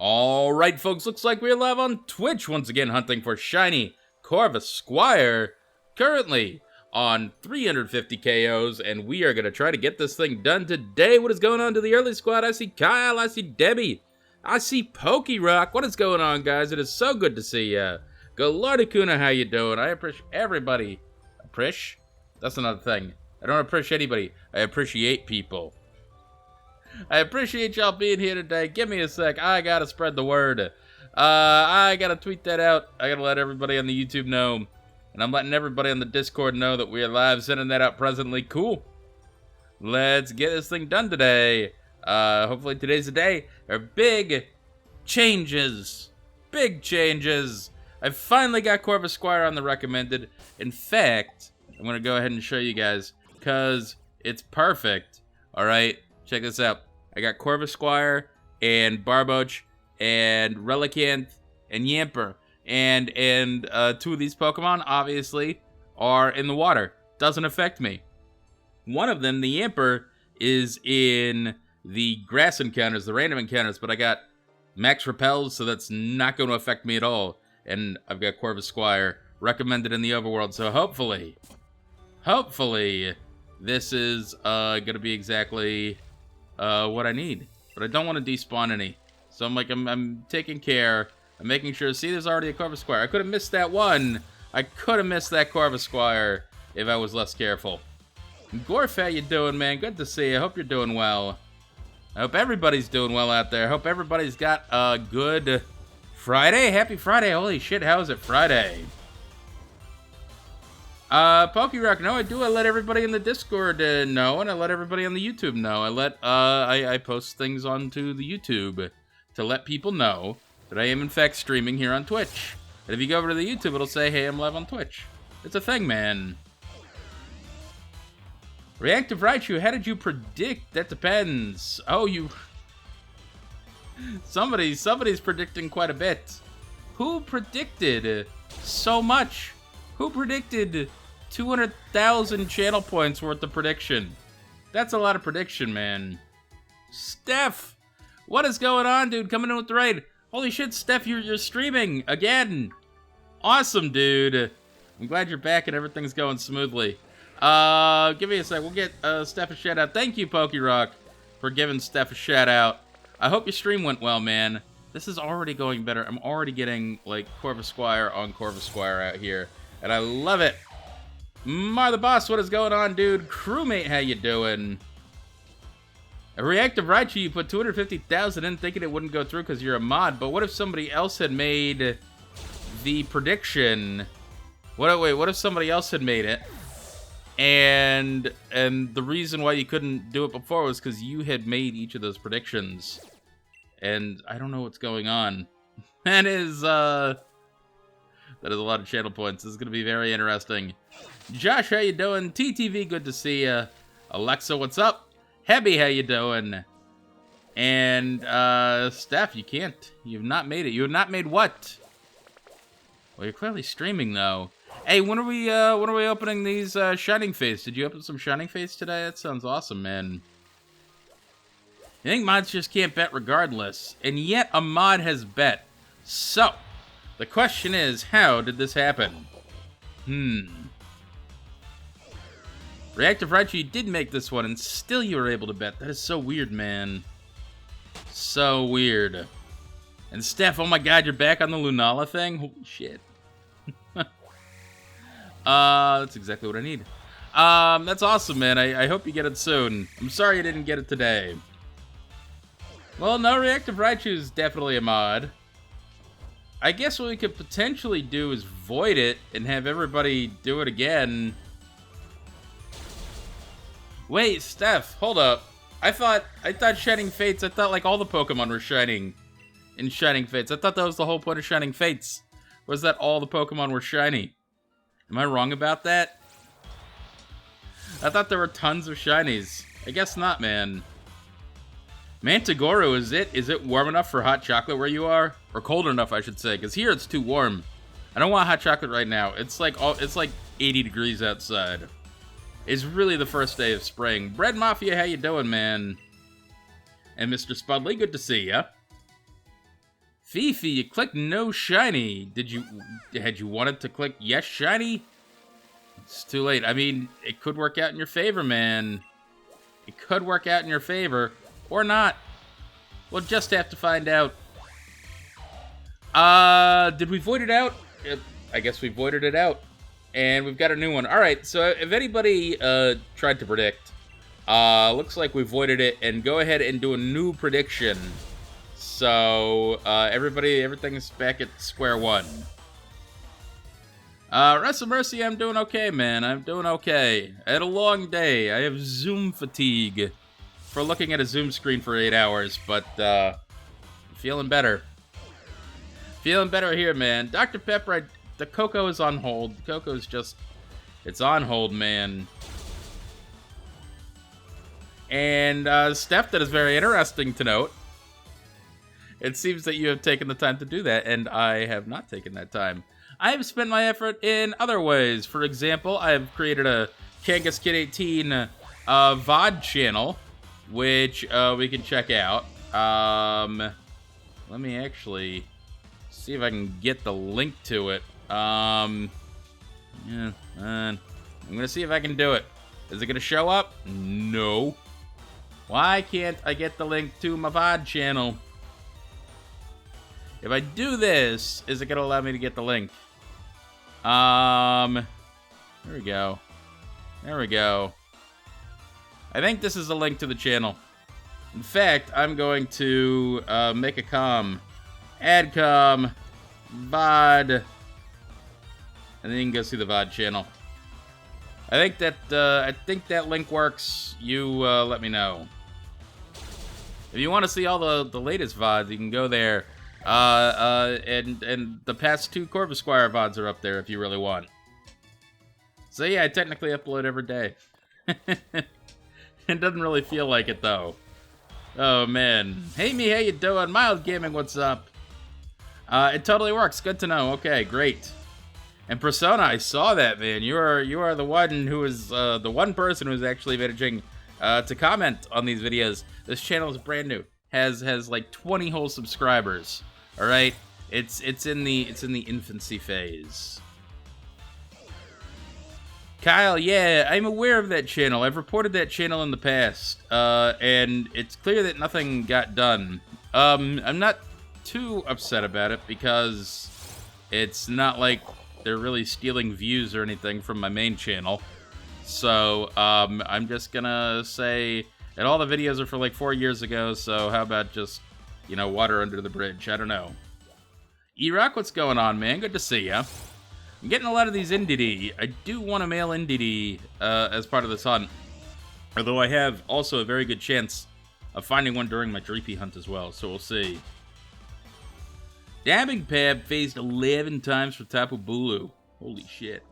Alright folks, looks like we're live on Twitch once again hunting for shiny Corvisquire, currently on 350 KOs, and we are going to try to get this thing done today. What is going on to the early squad? I see Kyle, I see Debbie, I see PokeRock. What is going on, guys? It is so good to see ya. Galardicuna, how you doing? I appreciate everybody. Appreciate? That's another thing. I don't appreciate anybody. I appreciate people. I appreciate y'all being here today. Give me a sec. I gotta spread the word. I gotta tweet that out. I gotta let everybody on the YouTube know. And I'm letting everybody on the Discord know that we are live, sending that out presently. Cool. Let's get this thing done today. Hopefully today's the day. There are big changes. Big changes. I finally got Corvisquire on the recommended. In fact, I'm gonna go ahead and show you guys, because it's perfect. Alright? Check this out. I got Corvisquire and Barboach and Relicanth and Yamper. And two of these Pokemon, obviously, are in the water. Doesn't affect me. One of them, the Yamper, is in the grass encounters, the random encounters, but I got max repels, so that's not going to affect me at all. And I've got Corvisquire recommended in the overworld, so hopefully, this is going to be exactly what I need. But I don't want to despawn any. So I'm taking care. I'm making sure. See, there's already a Corvisquire. I could have missed that one. I could have missed that Corvisquire if I was less careful. Gorf, how you doing, man? Good to see you. I hope you're doing well. I hope everybody's doing well out there. I hope everybody's got a good Friday. Happy Friday. Holy shit, how is it Friday? PokeRock, no, I do. I let everybody in the Discord know, and I let everybody on the YouTube know. I post things onto the YouTube to let people know that I am, in fact, streaming here on Twitch. And if you go over to the YouTube, it'll say, hey, I'm live on Twitch. It's a thing, man. Reactive Raichu, how did you predict? That depends. Oh, you... Somebody's predicting quite a bit. Who predicted so much? Who predicted 200,000 channel points worth of prediction? That's a lot of prediction, man. Steph, what is going on, dude? Coming in with the raid. Holy shit, Steph, you're streaming again. Awesome, dude. I'm glad you're back and everything's going smoothly. Give me a sec. We'll get Steph a shout out. Thank you, PokeRock, for giving Steph a shout out. I hope your stream went well, man. This is already going better. I'm already getting, like, Corvisquire on Corvisquire out here. And I love it. Mar the Boss, what is going on, dude? Crewmate, how you doing? A Reactive Raichu, you put 250,000 in thinking it wouldn't go through because you're a mod, but what if somebody else had made the prediction? What if somebody else had made it? And the reason why you couldn't do it before was because you had made each of those predictions. And I don't know what's going on. That is a lot of channel points. This is going to be very interesting. Josh, how you doing? TTV, good to see ya. Alexa, what's up? Hebby, how you doing? And, Steph, you can't. You've not made it. You have not made what? Well, you're clearly streaming, though. Hey, when are we opening these, Shining Face? Did you open some Shining Face today? That sounds awesome, man. I think mods just can't bet regardless. And yet, a mod has bet. So, the question is, how did this happen? Reactive Raichu, you did make this one, and still you were able to bet. That is so weird, man. So weird. And Steph, oh my god, you're back on the Lunala thing? Holy shit. That's exactly what I need. That's awesome, man. I hope you get it soon. I'm sorry you didn't get it today. Well, no, Reactive Raichu is definitely a mod. I guess what we could potentially do is void it and have everybody do it again. Wait, Steph, hold up. I thought Shining Fates, I thought like all the Pokemon were shining in Shining Fates. I thought that was the whole point of Shining Fates. Was that all the Pokemon were shiny? Am I wrong about that? I thought there were tons of shinies. I guess not, man. Mantigoru, is it warm enough for hot chocolate where you are? Or cold enough, I should say, because here it's too warm. I don't want hot chocolate right now. It's like 80 degrees outside. It's really the first day of spring. Bread Mafia, how you doing, man? And Mr. Spudley, good to see ya. Fifi, you clicked no shiny. Had you wanted to click yes shiny? It's too late. I mean, it could work out in your favor, man. It could work out in your favor, or not. We'll just have to find out. Did we void it out? I guess we voided it out. And we've got a new one. Alright, so if anybody tried to predict, looks like we voided it, and go ahead and do a new prediction. So, everything's back at square one. Wrestle Mercy, I'm doing okay, man. I'm doing okay. I had a long day. I have Zoom fatigue for looking at a Zoom screen for 8 hours, but, feeling better. Feeling better here, man. Dr. Pepper, the Cocoa is on hold. The Cocoa's just, it's on hold, man. And, Steph, that is very interesting to note. It seems that you have taken the time to do that, and I have not taken that time. I have spent my effort in other ways. For example, I have created a Kangas Kid 18 VOD channel, which we can check out. Let me actually see if I can get the link to it. I'm gonna see if I can do it. Is it gonna show up? No. Why can't I get the link to my VOD channel? If I do this, is it gonna allow me to get the link? There we go. There we go. I think this is a link to the channel. In fact, I'm going to make a adcom, VOD, and then you can go see the VOD channel. I think that link works. You let me know. If you want to see all the latest VODs, you can go there. And the past 2 Corvisquire VODs are up there if you really want. So yeah, I technically upload every day. It doesn't really feel like it though. Oh man. Hey me, how you doing? Mild Gaming, what's up? It totally works. Good to know. Okay, great. And Persona, I saw that, man. You are the one who is the one person who's actually managing to comment on these videos. This channel is brand new. Has like 20 whole subscribers. All right, it's in the infancy phase. Kyle, yeah, I'm aware of that channel. I've reported that channel in the past, and it's clear that nothing got done. I'm not too upset about it because it's not like they're really stealing views or anything from my main channel. So I'm just gonna say that all the videos are for like 4 years ago. So how about just, you know, water under the bridge? I don't know. E-Rock, what's going on, man? Good to see ya. I'm getting a lot of these NDD. I do want to mail NDD as part of this hunt. Although I have also a very good chance of finding one during my Dreepy hunt as well. So we'll see. Dabbing Pab phased 11 times for Tapu Bulu. Holy shit.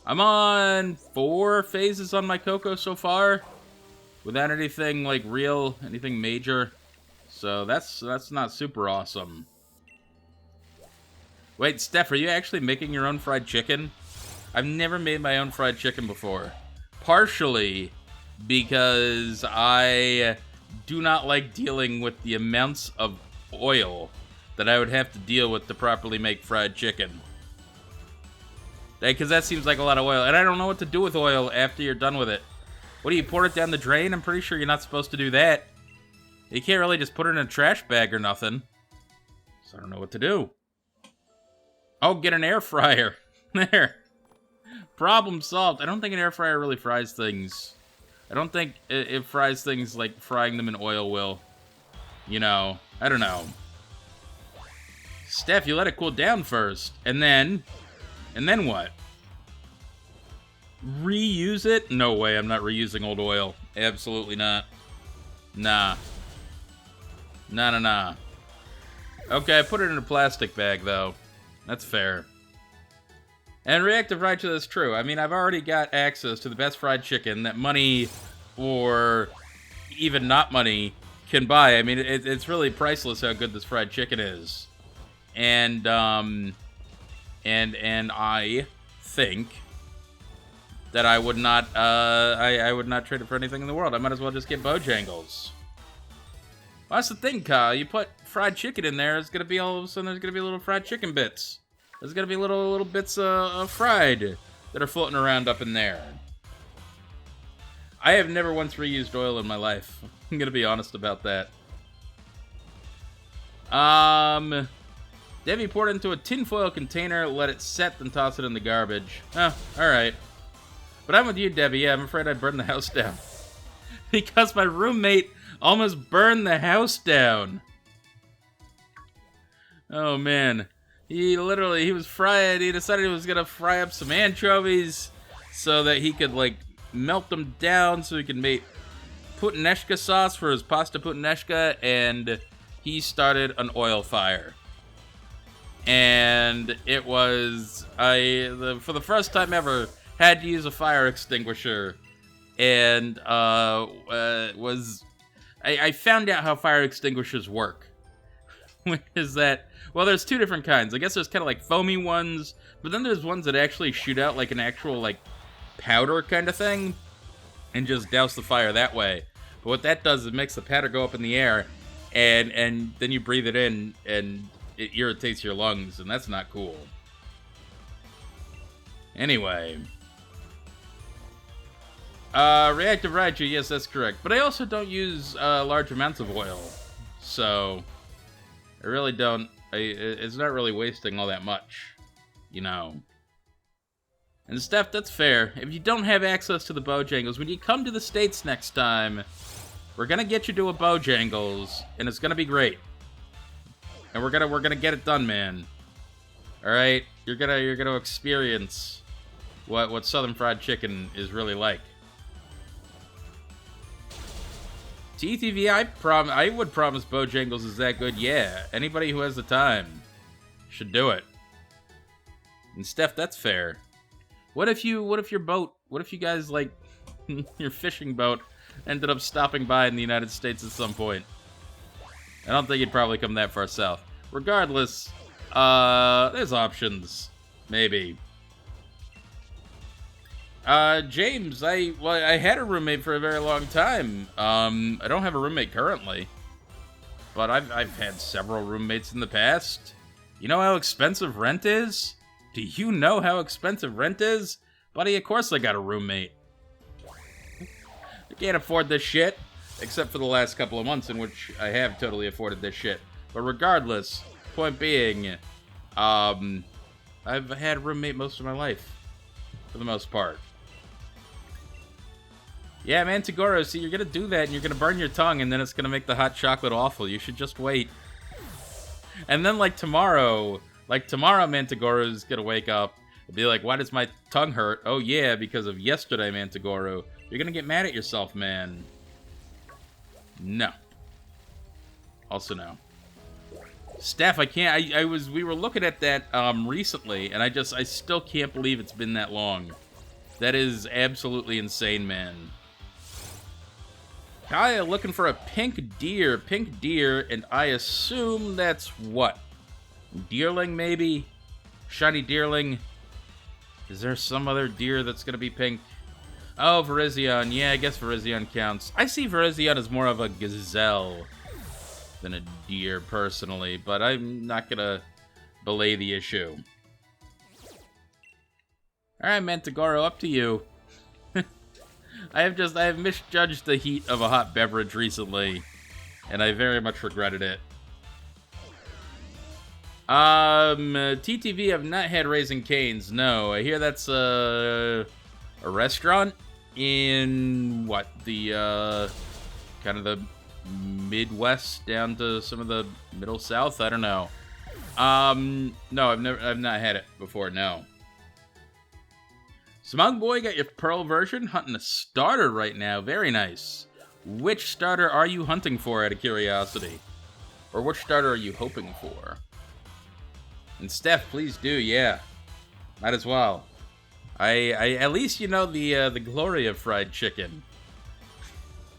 I'm on 4 phases on my Coco so far. Without anything like real, anything major. So that's not super awesome. Wait, Steph, are you actually making your own fried chicken? I've never made my own fried chicken before. Partially because I do not like dealing with the amounts of oil that I would have to deal with to properly make fried chicken. Because that seems like a lot of oil, and I don't know what to do with oil after you're done with it. What do you pour it down the drain? I'm pretty sure you're not supposed to do that. You can't really just put it in a trash bag or nothing. So I don't know what to do. Oh, get an air fryer. There. Problem solved. I don't think an air fryer really fries things. I don't think it fries things like frying them in oil will. You know, I don't know. Steph, you let it cool down first. And then what? Reuse it? No way, I'm not reusing old oil. Absolutely not. Nah. Nah. Okay, I put it in a plastic bag, though. That's fair. And reactive right is true. I mean, I've already got access to the best fried chicken that money, or even not money, can buy. I mean, it's really priceless how good this fried chicken is. And I think that I would not, I would not trade it for anything in the world. I might as well just get Bojangles. Well, that's the thing, Kyle. You put fried chicken in there, it's gonna be all of a sudden there's gonna be little fried chicken bits. There's gonna be little bits of fried that are floating around up in there. I have never once reused oil in my life. I'm gonna be honest about that. Debbie poured it into a tinfoil container, let it set, then toss it in the garbage. Oh, alright. But I'm with you, Debbie. Yeah, I'm afraid I'd burn the house down. Because my roommate almost burned the house down. Oh, man. He decided he was gonna fry up some anchovies so that he could, like, melt them down so he could make puttanesca sauce for his pasta puttanesca, and he started an oil fire. And it was, for the first time ever, had to use a fire extinguisher, and I found out how fire extinguishers work. Which is that, well, there's two different kinds. I guess there's kind of like foamy ones, but then there's ones that actually shoot out like an actual like powder kind of thing, and just douse the fire that way. But what that does is it makes the powder go up in the air, and then you breathe it in, and it irritates your lungs, and that's not cool. Anyway. Reactive Raichu, yes, that's correct. But I also don't use large amounts of oil. So, I really don't. It's not really wasting all that much. You know. And Steph, that's fair. If you don't have access to the Bojangles, when you come to the States next time, we're gonna get you to a Bojangles, and it's gonna be great. And we're gonna get it done, man. All right, you're gonna experience what Southern Fried Chicken is really like. TTV, I would promise Bojangles is that good. Yeah, anybody who has the time should do it. And Steph, that's fair. What if you guys, like, your fishing boat ended up stopping by in the United States at some point? I don't think you'd probably come that far south. Regardless, there's options. Maybe. James, I had a roommate for a very long time. I don't have a roommate currently. But I've had several roommates in the past. You know how expensive rent is? Do you know how expensive rent is? Buddy, of course I got a roommate. I can't afford this shit. Except for the last couple of months in which I have totally afforded this shit. But regardless, point being, I've had a roommate most of my life. For the most part. Yeah, man, Tagoro, see, you're gonna do that and you're gonna burn your tongue and then it's gonna make the hot chocolate awful. You should just wait. And then, like tomorrow, man, Tagoro's gonna wake up and be like, why does my tongue hurt? Oh, yeah, because of yesterday, man, Tagoro. You're gonna get mad at yourself, man. No. Also no. Steph, I can't. We were looking at that recently, and I still can't believe it's been that long. That is absolutely insane, man. Kaya looking for a pink deer, and I assume that's what? Deerling, maybe? Shiny deerling? Is there some other deer that's gonna be pink? Oh, Virizion. Yeah, I guess Virizion counts. I see Virizion as more of a gazelle than a deer, personally, but I'm not gonna belay the issue. Alright, Mantagoro, up to you. I have misjudged the heat of a hot beverage recently, and I very much regretted it. TTV have not had Raising Cane's, no. I hear that's a restaurant in, what, the, kind of the Midwest down to some of the Middle South? I don't know. No, I've not had it before, no. Smug Boy got your Pearl version, hunting a starter right now. Very nice. Which starter are you hunting for, out of curiosity? Or which starter are you hoping for? And Steph, please do, yeah. Might as well. I at least you know the glory of fried chicken.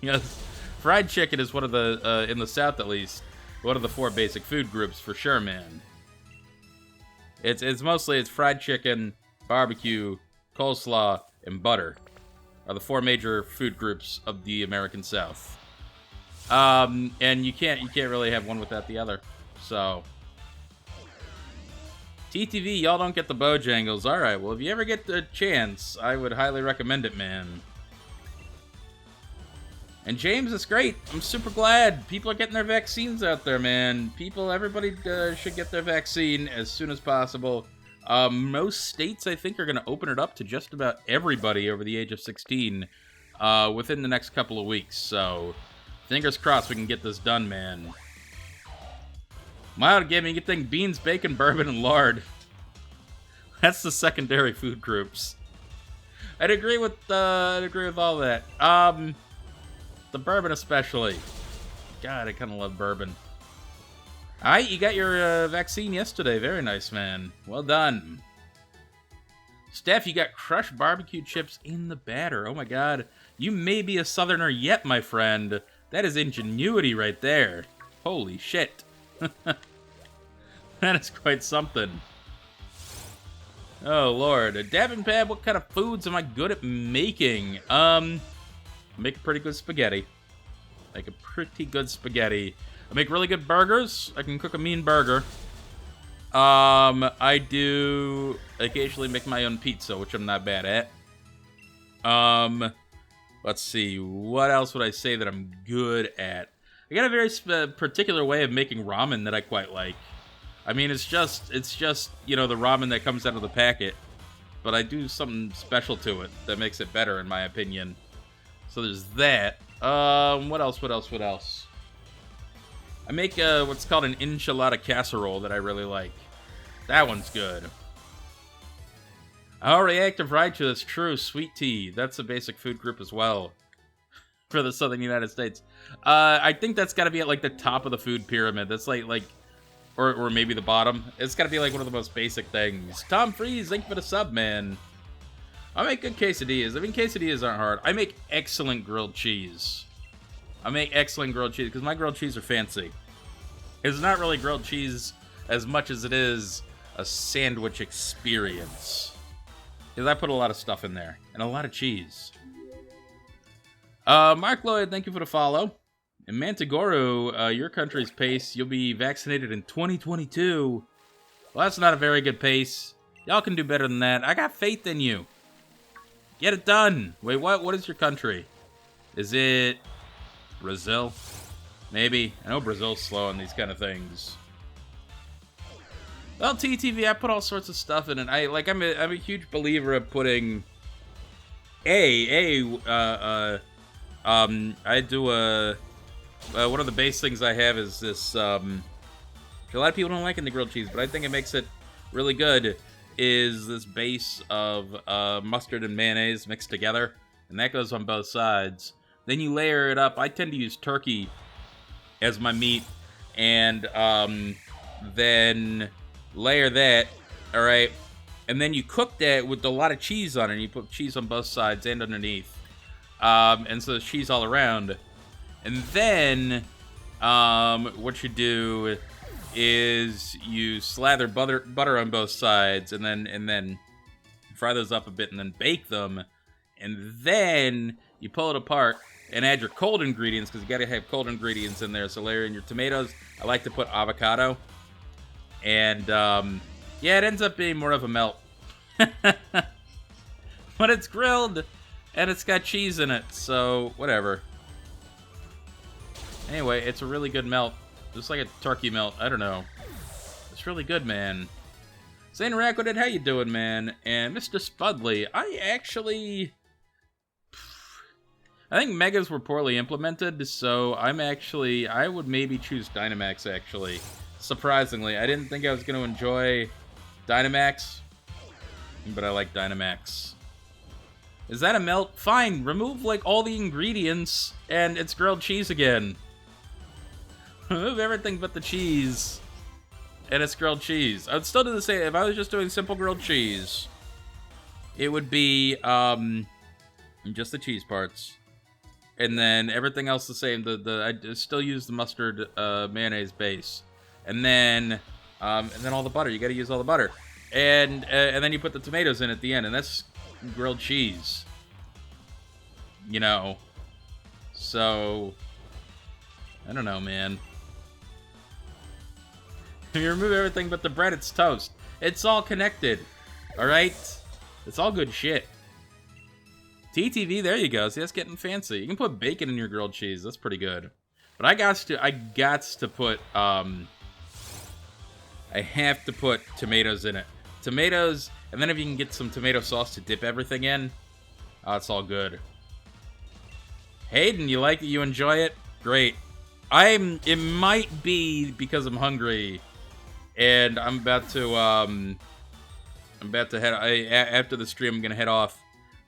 Yes, fried chicken is one of the, in the South at least, one of the 4 basic food groups for sure, man. It's mostly fried chicken, barbecue, coleslaw, and butter are the 4 major food groups of the American South. And you can't really have one without the other. So TTV, y'all don't get the Bojangles. All right, well, if you ever get the chance, I would highly recommend it, man. And James, it's great. I'm super glad people are getting their vaccines out there, man. Everybody should get their vaccine as soon as possible. Most states, I think, are going to open it up to just about everybody over the age of 16 within the next couple of weeks. So, fingers crossed we can get this done, man. Mild gaming, you can think beans, bacon, bourbon, and lard. That's the secondary food groups. I'd agree with all that. The bourbon especially. God, I kind of love bourbon. Alright, you got your vaccine yesterday. Very nice, man. Well done. Steph, you got crushed barbecue chips in the batter. Oh my god. You may be a southerner yet, my friend. That is ingenuity right there. Holy shit. That is quite something. Oh, Lord. Dab and Pab, what kind of foods am I good at making? Make a pretty good spaghetti. I make really good burgers. I can cook a mean burger. I do occasionally make my own pizza, which I'm not bad at. Let's see. What else would I say that I'm good at? I got a very particular way of making ramen that I quite like. I mean, it's just, you know, the ramen that comes out of the packet. But I do something special to it that makes it better, in my opinion. So there's that. What else? I make what's called an enchilada casserole that I really like. That one's good. Oh, reactive righteous, true, sweet tea. That's a basic food group as well. For the southern United States. I think that's gotta be at like the top of the food pyramid. That's like or maybe the bottom. It's gotta be like one of the most basic things. Tom Freeze, thank you for the sub, man. I make good quesadillas. I mean, quesadillas aren't hard. I make excellent grilled cheese. Because my grilled cheese are fancy. It's not really grilled cheese as much as it is a sandwich experience. Because I put a lot of stuff in there. And a lot of cheese. Mark Lloyd, thank you for the follow. And Mantigoru, your country's pace, you'll be vaccinated in 2022. Well, that's not a very good pace. Y'all can do better than that. I got faith in you. Get it done. Wait, what? What is your country? Is it Brazil? Maybe. I know Brazil's slow on these kind of things. Well, TTV, I put all sorts of stuff in it. I'm a huge believer of putting I do one of the base things I have is this which a lot of people don't like in the grilled cheese, but I think it makes it really good, is this base of mustard and mayonnaise mixed together, and that goes on both sides. Then you layer it up. I tend to use turkey as my meat, and then layer that, alright, and then you cook that with a lot of cheese on it, and you put cheese on both sides and underneath. And so there's cheese all around. And then, what you do is you slather butter on both sides, and then fry those up a bit, and then bake them. And then you pull it apart and add your cold ingredients, because you gotta have cold ingredients in there. So layer in your tomatoes. I like to put avocado. And, yeah, it ends up being more of a melt. But it's grilled. And it's got cheese in it, so whatever. Anyway, it's a really good melt. Just like a turkey melt. I don't know. It's really good, man. Zane Rakudin, how you doing, man? And Mr. Spudley, I think Megas were poorly implemented, so I would maybe choose Dynamax, actually. Surprisingly, I didn't think I was going to enjoy Dynamax, but I like Dynamax. Is that a melt? Fine, remove, like, all the ingredients, and it's grilled cheese again. Remove everything but the cheese, and it's grilled cheese. I would still do the same. If I was just doing simple grilled cheese, it would be, just the cheese parts. And then everything else the same. I still use the mustard, mayonnaise base. And then all the butter. You gotta use all the butter. And then you put the tomatoes in at the end, and that's grilled cheese, you know. So I don't know, man. If you remove everything but the bread, it's toast. It's all connected. Alright? It's all good shit. TTV, there you go. See, that's getting fancy. You can put bacon in your grilled cheese. That's pretty good. But I got to put, I have to put tomatoes in it. Tomatoes, and then if you can get some tomato sauce to dip everything in, oh, it's all good. Hayden, you like it? You enjoy it? Great. It might be because I'm hungry, and I'm about to head, after the stream, I'm gonna head off,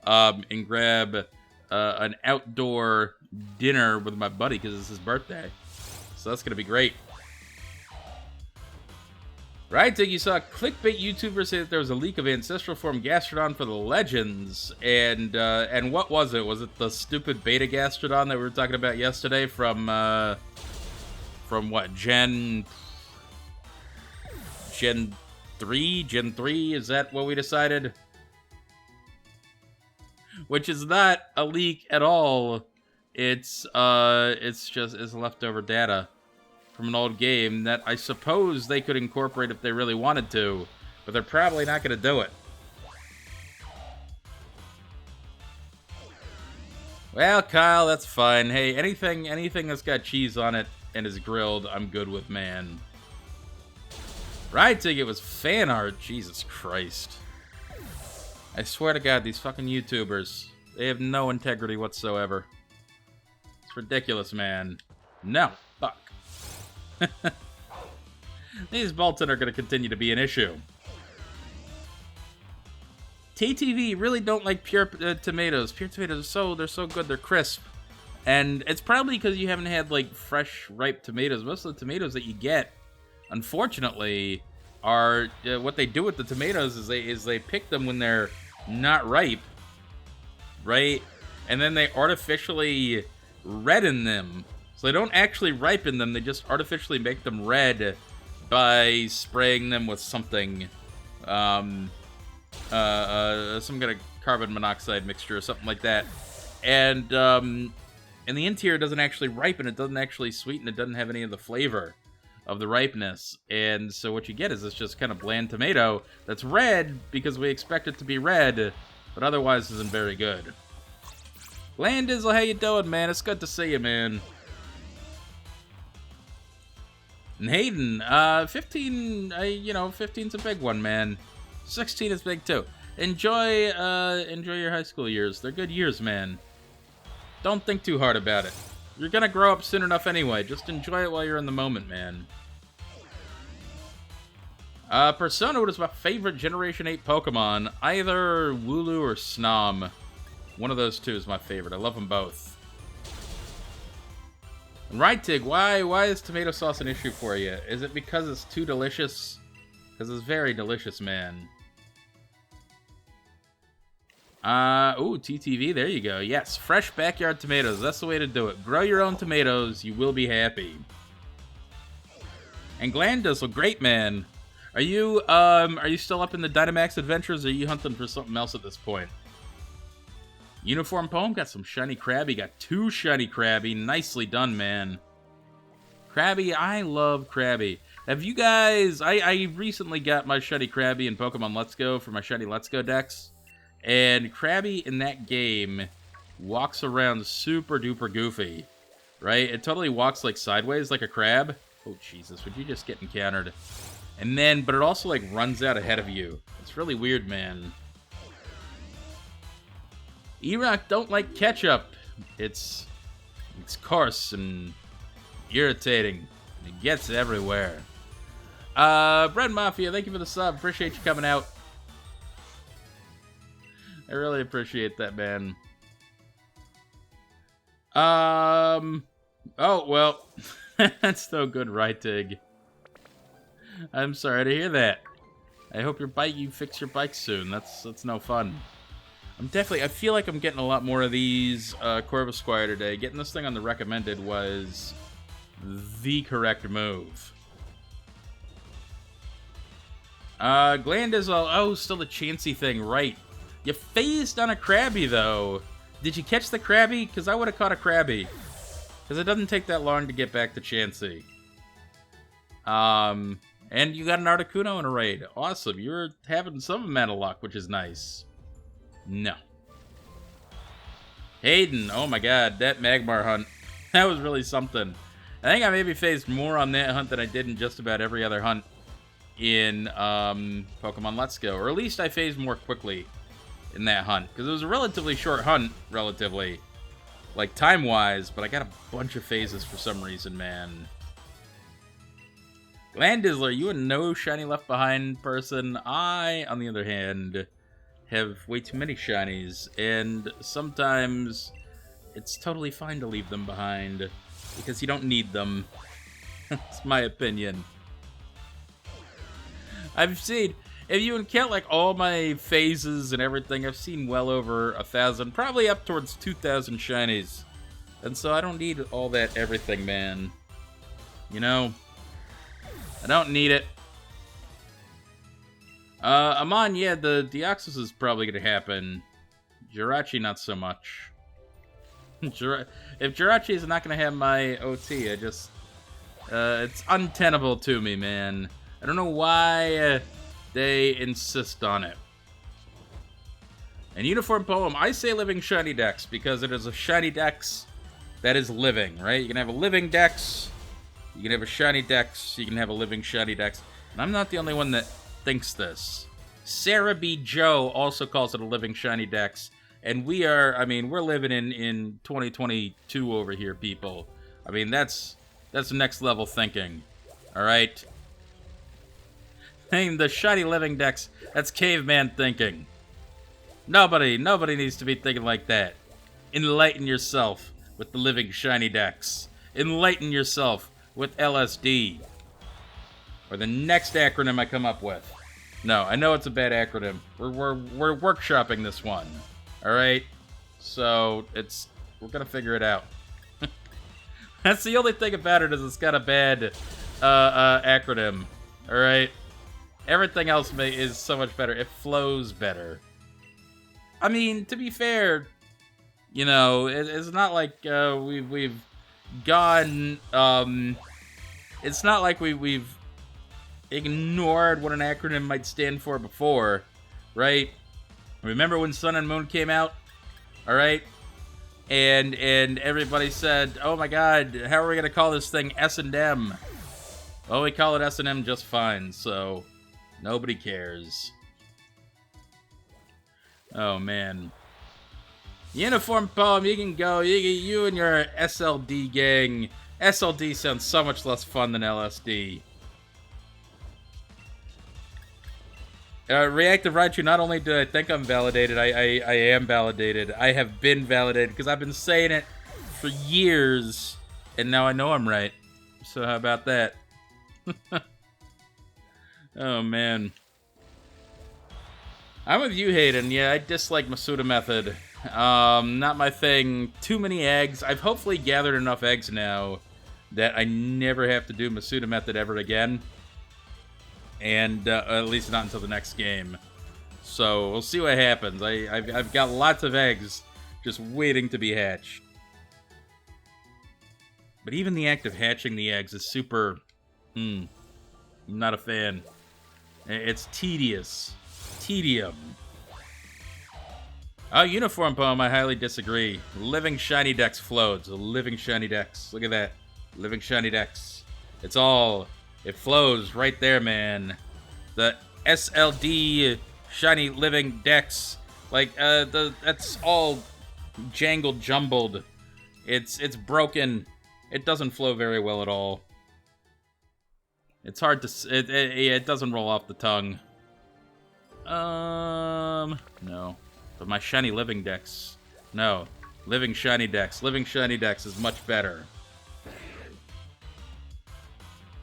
and grab, an outdoor dinner with my buddy, because it's his birthday. So that's gonna be great. Right, Dig, you saw a clickbait YouTuber say that there was a leak of ancestral form Gastrodon for the Legends, and what was it? Was it the stupid beta Gastrodon that we were talking about yesterday from what, Gen 3? Gen 3? Is that what we decided? Which is not a leak at all. It's leftover data from an old game that I suppose they could incorporate if they really wanted to, but they're probably not going to do it. Well, Kyle, that's fine. Hey, anything that's got cheese on it and is grilled, I'm good with, man. Right, Tig, it was fan art. Jesus Christ. I swear to God, these fucking YouTubers, they have no integrity whatsoever. It's ridiculous, man. No. Fuck. These Bolton are going to continue to be an issue. TTV really don't like pure tomatoes. Pure tomatoes they're so good, they're crisp. And it's probably because you haven't had like fresh, ripe tomatoes. Most of the tomatoes that you get, unfortunately, are what they do with the tomatoes is they pick them when they're not ripe, right? And then they artificially redden them. So they don't actually ripen them, they just artificially make them red by spraying them with something, some kind of carbon monoxide mixture or something like that. And the interior doesn't actually ripen, it doesn't actually sweeten, it doesn't have any of the flavor of the ripeness. And so what you get is this just kind of bland tomato that's red because we expect it to be red, but otherwise isn't very good. Landizzle, how you doing, man? It's good to see you, man. And Hayden, 15, 15's a big one, man. 16 is big, too. Enjoy your high school years. They're good years, man. Don't think too hard about it. You're gonna grow up soon enough anyway. Just enjoy it while you're in the moment, man. Persona, what is my favorite Generation 8 Pokemon? Either Wooloo or Snom. One of those two is my favorite. I love them both. Right, Tig, why is tomato sauce an issue for you? Is it because it's too delicious? Because it's very delicious, man. Ooh, TTV, there you go. Yes, fresh backyard tomatoes. That's the way to do it. Grow your own tomatoes. You will be happy. And Glandizzle, great, man. Are you still up in the Dynamax Adventures, or are you hunting for something else at this point? Uniform Poem, got some shiny Krabby, got 2 shiny Krabby. Nicely done, man. Krabby, I love Krabby. Have you guys, I recently got my shiny Krabby in Pokemon Let's Go for my shiny Let's Go decks. And Krabby in that game walks around super duper goofy, right? It totally walks like sideways like a crab. Oh, Jesus, would you just get encountered? And then, but it also like runs out ahead of you. It's really weird, man. E-Rock don't like ketchup. It's coarse and irritating. It gets everywhere. Bread Mafia, thank you for the sub. Appreciate you coming out. I really appreciate that, man. Oh, well. That's no good, right, Tig? I'm sorry to hear that. I hope you fix your bike soon. That's no fun. I feel like I'm getting a lot more of these Corvisquire today. Getting this thing on the recommended was the correct move. Glandizzle, oh, still the Chansey thing, right. You phased on a Krabby, though. Did you catch the Krabby? Because I would have caught a Krabby. Because it doesn't take that long to get back to Chansey. And you got an Articuno in a raid. Awesome. You're having some amount of luck, which is nice. No. Hayden. Oh my god, that Magmar hunt. That was really something. I think I maybe phased more on that hunt than I did in just about every other hunt in Pokemon Let's Go. Or at least I phased more quickly in that hunt. Because it was a relatively short hunt, relatively. Like, time-wise, but I got a bunch of phases for some reason, man. Glandizzler, you a no shiny left behind person. I, on the other hand, have way too many shinies. And sometimes it's totally fine to leave them behind. Because you don't need them. That's my opinion. I've seen, if you count like all my phases and everything, I've seen well over 1,000, probably up towards 2,000 shinies. And so I don't need all that everything, man. You know, I don't need it. Amon, yeah, the Deoxys is probably going to happen. Jirachi, not so much. If Jirachi is not going to have my OT, I just... it's untenable to me, man. I don't know why they insist on it. And Uniform Poem, I say living shiny dex because it is a shiny dex that is living, right? You can have a living dex, you can have a shiny dex, you can have a living shiny dex. And I'm not the only one that thinks this. Sarah B. Joe also calls it a living shiny dex. And we are, I mean, we're living in 2022 over here, people. I mean, that's next level thinking. All right? Saying the shiny living dex, that's caveman thinking. Nobody needs to be thinking like that. Enlighten yourself with the living shiny dex. Enlighten yourself with LSD. Or the next acronym I come up with. No, I know it's a bad acronym. We're workshopping this one. Alright? So, we're gonna figure it out. That's the only thing about it, is it's got a bad acronym. Alright? Everything else is so much better. It flows better. I mean, to be fair, you know, it's not like we've gone... it's not like we've ignored what an acronym might stand for before, right? Remember when Sun and Moon came out? Alright? And everybody said, oh my god, how are we going to call this thing S&M? Well, we call it S&M just fine, so nobody cares. Oh, man. Uniform Poem, you can go. You and your SLD gang. SLD sounds so much less fun than LSD. Reactive Raichu, not only do I think I'm validated, I am validated. I have been validated, because I've been saying it for years, and now I know I'm right. So how about that? Oh, man. I'm with you, Hayden. Yeah, I dislike Masuda method. Not my thing. Too many eggs. I've hopefully gathered enough eggs now that I never have to do Masuda method ever again. And at least not until the next game. So we'll see what happens. I've got lots of eggs just waiting to be hatched. But even the act of hatching the eggs is super... I'm not a fan. It's tedious. Tedium. Oh, Uniform Poem, I highly disagree. Living Shiny Dex floats. Living Shiny Dex. Look at that. Living Shiny Dex. It's all... It flows right there, man. The SLD Shiny Living Dex. Like, that's all jangled, jumbled. It's broken. It doesn't flow very well at all. It's hard to... It doesn't roll off the tongue. No. But my Shiny Living Dex. No. Living Shiny Dex. Living Shiny Dex is much better.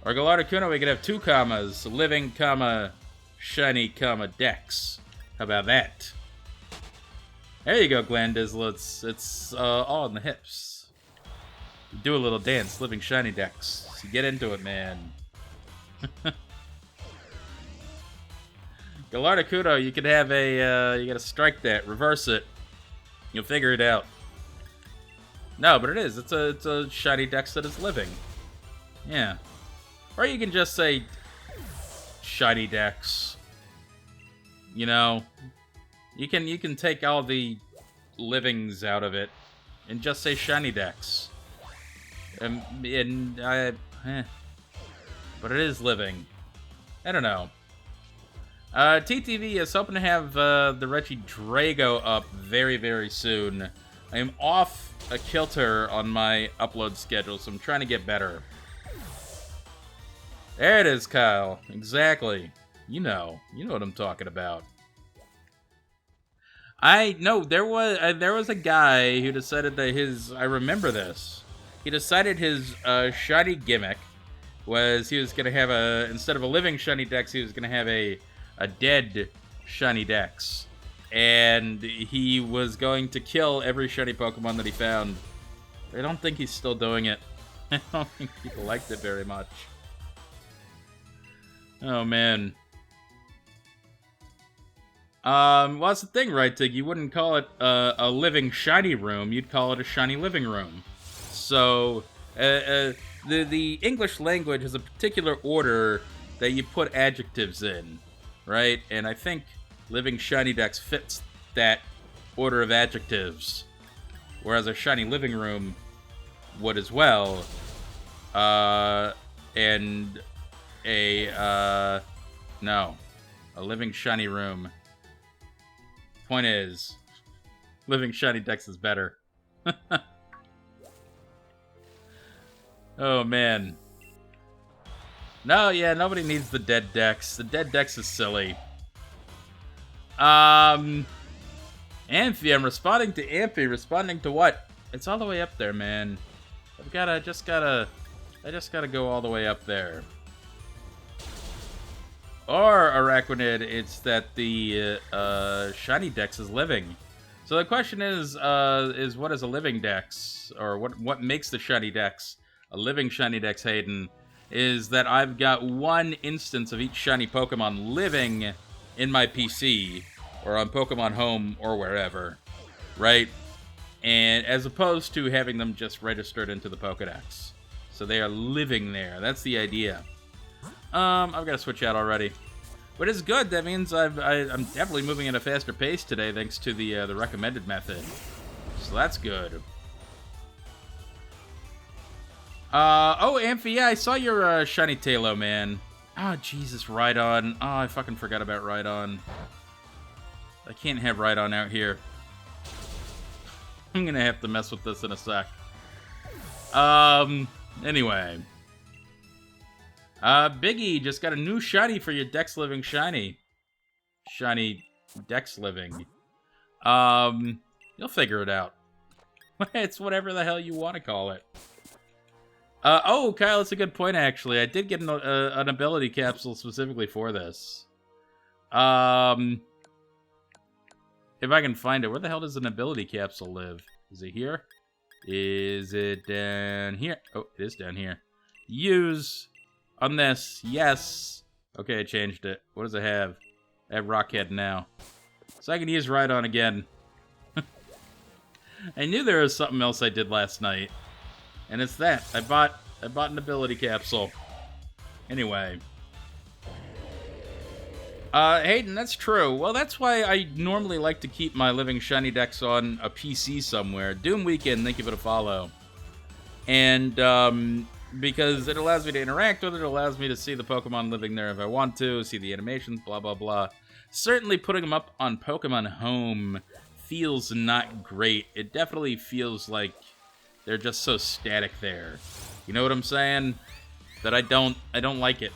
Or Gallardo-Kuno, we could have 2 commas. Living, comma, shiny, comma, Dex. How about that? There you go, Glandizzle. It's all in the hips. Do a little dance. Living shiny Dex. So get into it, man. Gallardo-Kuno, you could have a, you gotta strike that. Reverse it. You'll figure it out. No, but it is. It's a shiny dex that is living. Yeah. Or you can just say shiny dex. You know, you can take all the livings out of it and just say shiny dex. But it is living. I don't know. TTV is hoping to have the Reggie Drago up very, very soon. I am off a kilter on my upload schedule, so I'm trying to get better. There it is, Kyle. Exactly. You know what I'm talking about. There was a guy who decided that I remember this. He decided his shiny gimmick was he was gonna have instead of a living shiny dex, he was gonna have a dead shiny dex. And he was going to kill every shiny Pokemon that he found. I don't think he's still doing it. I don't think people liked it very much. Oh, man. Well, that's the thing, right, Tig? You wouldn't call it a living shiny room. You'd call it a shiny living room. So, the English language has a particular order that you put adjectives in, right? And I think living shiny dex fits that order of adjectives, whereas a shiny living room would as well. And a living shiny room. Point is, living shiny dex is better. Oh man. No, yeah, nobody needs the dead dex. The dead dex is silly. Amphi, I'm responding to Amphi. Responding to what? It's all the way up there, man. I just gotta go all the way up there. Or, Araquanid, it's that the shiny dex is living. So the question is what is a living dex? Or what makes the shiny dex a living shiny dex, Hayden? Is that I've got one instance of each shiny Pokemon living in my PC, or on Pokemon Home, or wherever, right? And as opposed to having them just registered into the Pokedex. So they are living there. That's the idea. I've got to switch out already. But it's good. That means I'm definitely moving at a faster pace today, thanks to the recommended method. So that's good. Oh, Amphi, yeah, I saw your shiny Tailo, man. Oh, Jesus, Rhydon. Oh, I fucking forgot about Rhydon. I can't have Rhydon out here. I'm gonna have to mess with this in a sec. Anyway. Biggie just got a new shiny for your Dex Living shiny. Shiny Dex Living. You'll figure it out. It's whatever the hell you want to call it. Oh, Kyle, that's a good point, actually. I did get an ability capsule specifically for this. If I can find it. Where the hell does an ability capsule live? Is it here? Is it down here? Oh, it is down here. Use on this. Yes. Okay, I changed it. What does it have? I have Rockhead now. So I can use Rhydon again. I knew there was something else I did last night. And it's that. I bought an ability capsule. Anyway. Hayden, that's true. Well, that's why I normally like to keep my living shiny dex on a PC somewhere. Doom Weekend, thank you for the follow. And, because it allows me to interact with it, allows me to see the Pokemon living there if I want to, see the animations, blah, blah, blah. Certainly putting them up on Pokemon Home feels not great. It definitely feels like they're just so static there. You know what I'm saying? That I don't like it.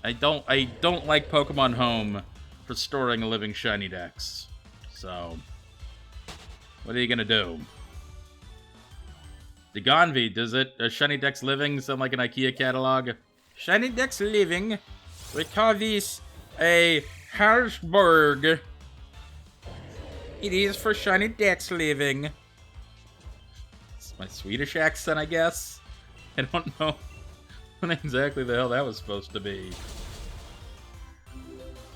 I don't like Pokemon Home for storing a living shiny dex. So, what are you gonna do? The Gonvi, does it a shiny dex living sound like an IKEA catalog? Shiny dex living. We call this a Harrisburg. It is for shiny dex living. It's my Swedish accent, I guess. I don't know what exactly the hell that was supposed to be.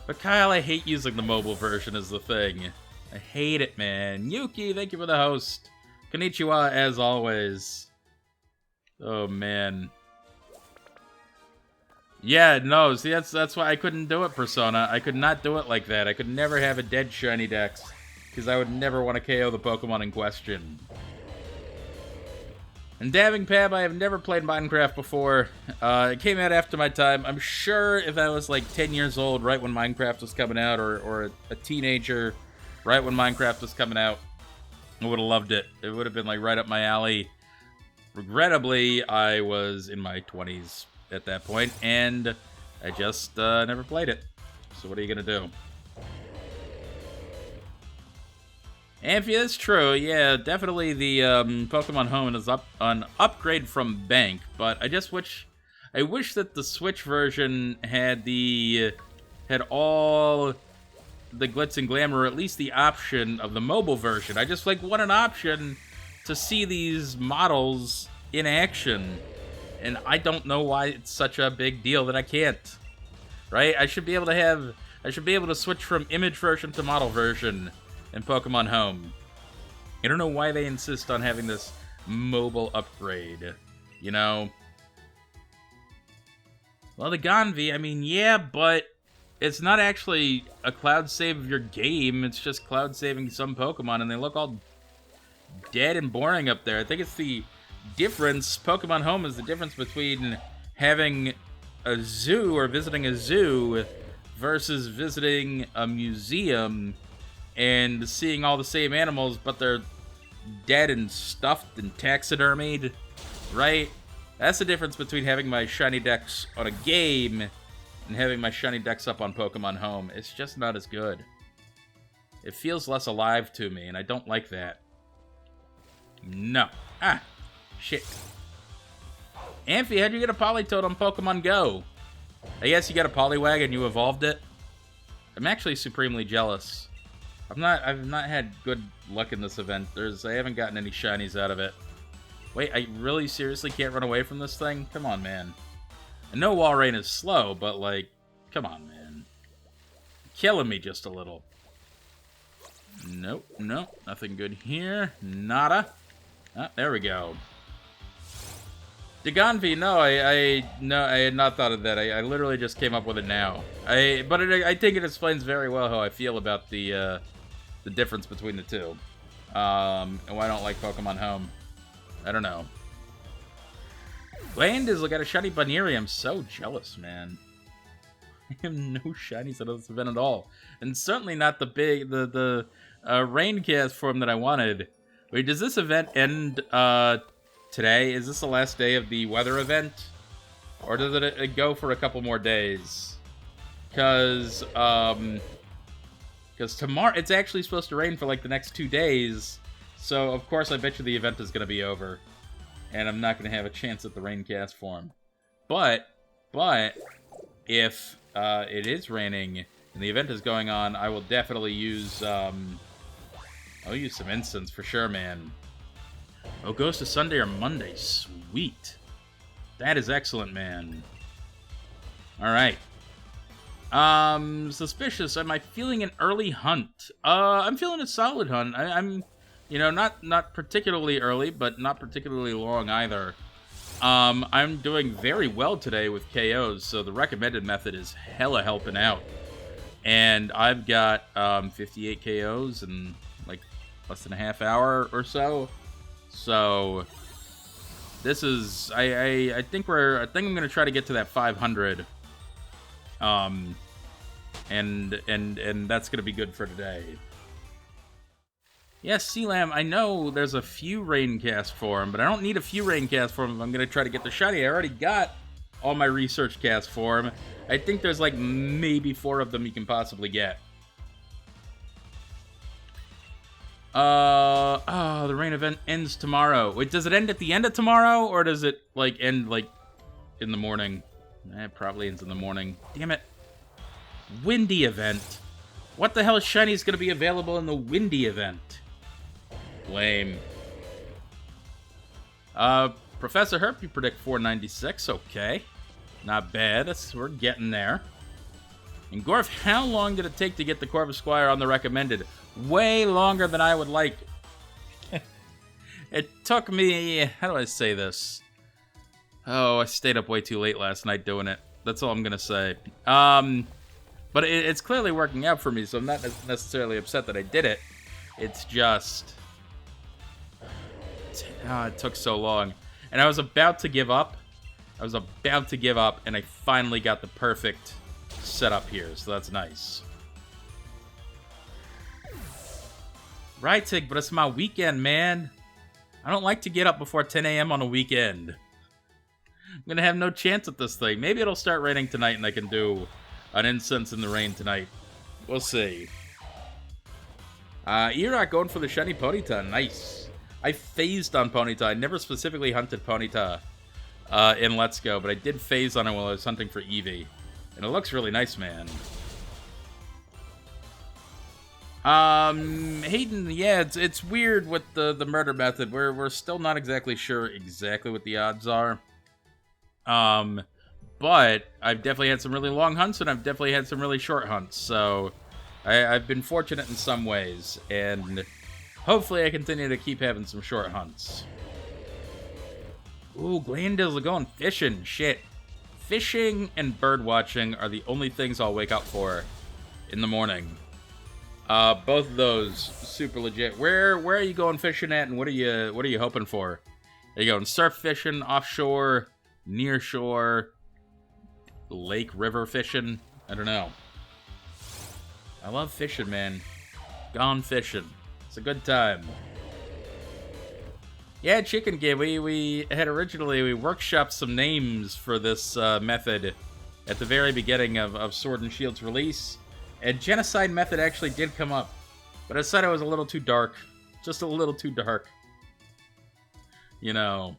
But Kyle, I hate using the mobile version as the thing. I hate it, man. Yuki, thank you for the host. Konnichiwa, as always. Oh, man. Yeah, no, see, that's why I couldn't do it, Persona. I could not do it like that. I could never have a dead shiny Dex, because I would never want to KO the Pokemon in question. And Dabbing Pab, I have never played Minecraft before. It came out after my time. I'm sure if I was like 10 years old, right when Minecraft was coming out, or a teenager, right when Minecraft was coming out, I would have loved it. It would have been like right up my alley. Regrettably, I was in my 20s at that point, and I just never played it. So what are you gonna do? Amphi, that's true. Yeah, definitely the Pokemon Home is an upgrade from Bank, but I wish that the Switch version had all the glitz and glamour, or at least the option of the mobile version. I just want an option to see these models in action, and I don't know why it's such a big deal that I can't. Right? I should be able to switch from image version to model version in Pokemon Home. I don't know why they insist on having this mobile upgrade, you know? Well, the Gonvi, I mean, yeah, but it's not actually a cloud save of your game. It's just cloud saving some Pokemon, and they look all dead and boring up there. I think it's the difference. Pokemon Home is the difference between having a zoo or visiting a zoo versus visiting a museum and seeing all the same animals, but they're dead and stuffed and taxidermied, right? That's the difference between having my shiny Dex on a game and having my shiny Dex up on Pokemon Home. It's just not as good. It feels less alive to me, and I don't like that. No. Ah, shit. Amphi, how'd you get a Politoed on Pokemon Go? I guess you got a Poliwag and you evolved it? I'm actually supremely jealous. I've not had good luck in this event. I haven't gotten any shinies out of it. Wait, I really seriously can't run away from this thing? Come on, man. I know Walrein is slow, but come on, man. Killing me just a little. Nope, nothing good here. Nada. Ah, there we go. Dagonvi, no, I had not thought of that. I literally just came up with it now. I think it explains very well how I feel about the difference between the two. And why I don't like Pokemon Home. I don't know. Land is got a shiny Baneri. I'm so jealous, man. I have no shinies out of this event at all. And certainly not the Raincast form that I wanted. Wait, does this event end today? Is this the last day of the weather event? Or does it go for a couple more days? Because tomorrow, it's actually supposed to rain for the next 2 days. So, of course, I bet you the event is going to be over. And I'm not going to have a chance at the Raincast form. But, if it is raining and the event is going on, I will definitely use, I'll use some instants for sure, man. Oh, goes to Sunday or Monday. Sweet. That is excellent, man. Alright. Suspicious. Am I feeling an early hunt? I'm feeling a solid hunt. I'm, not particularly early, but not particularly long either. I'm doing very well today with KOs, so the recommended method is hella helping out. And I've got 58 KOs in less than a half hour or so. So this is I think I'm gonna try to get to that 500. And that's gonna be good for today. Yes, Sealam, I know there's a few Raincast for him, but I don't need a few Raincast for him if I'm gonna try to get the shiny. I already got all my research cast for him. I think there's maybe 4 of them you can possibly get. The rain event ends tomorrow. Wait, does it end at the end of tomorrow, or does it, end, in the morning? It probably ends in the morning. Damn it. Windy event. What the hell is shinies gonna be available in the windy event? Lame. Professor Herp, you predict 496. Okay. Not bad. We're getting there. And Gorf, how long did it take to get the Corvisquire on the recommended? Way longer than I would like. It took me... How do I say this? Oh, I stayed up way too late last night doing it. That's all I'm gonna say. But it's clearly working out for me, so I'm not necessarily upset that I did it. It's just... it took so long. And I was about to give up. And I finally got the perfect setup here, so that's nice. Right, Tig, but it's my weekend, man. I don't like to get up before 10 a.m. on a weekend. I'm gonna have no chance at this thing. Maybe it'll start raining tonight and I can do an incense in the rain tonight. We'll see. E-Rock going for the shiny Ponyta. Nice. I phased on Ponyta. I never specifically hunted Ponyta in Let's Go, but I did phase on it while I was hunting for Eevee. And it looks really nice, man. Hayden, yeah, it's weird with the murder method. We're still not exactly sure what the odds are. But I've definitely had some really long hunts, and I've definitely had some really short hunts, so I've been fortunate in some ways, and hopefully I continue to keep having some short hunts. Ooh, Glandils are going fishing. Shit. Fishing and bird watching are the only things I'll wake up for in the morning. Both of those super legit. Where are you going fishing at, and what are you hoping for? Are you going surf fishing, offshore, near shore, lake, river fishing? I don't know. I love fishing, man. Gone fishing. It's a good time. Yeah, Chicken Game. We had originally workshopped some names for this method at the very beginning of Sword and Shield's release. And Genocide method actually did come up. But I said it was a little too dark. Just a little too dark. You know.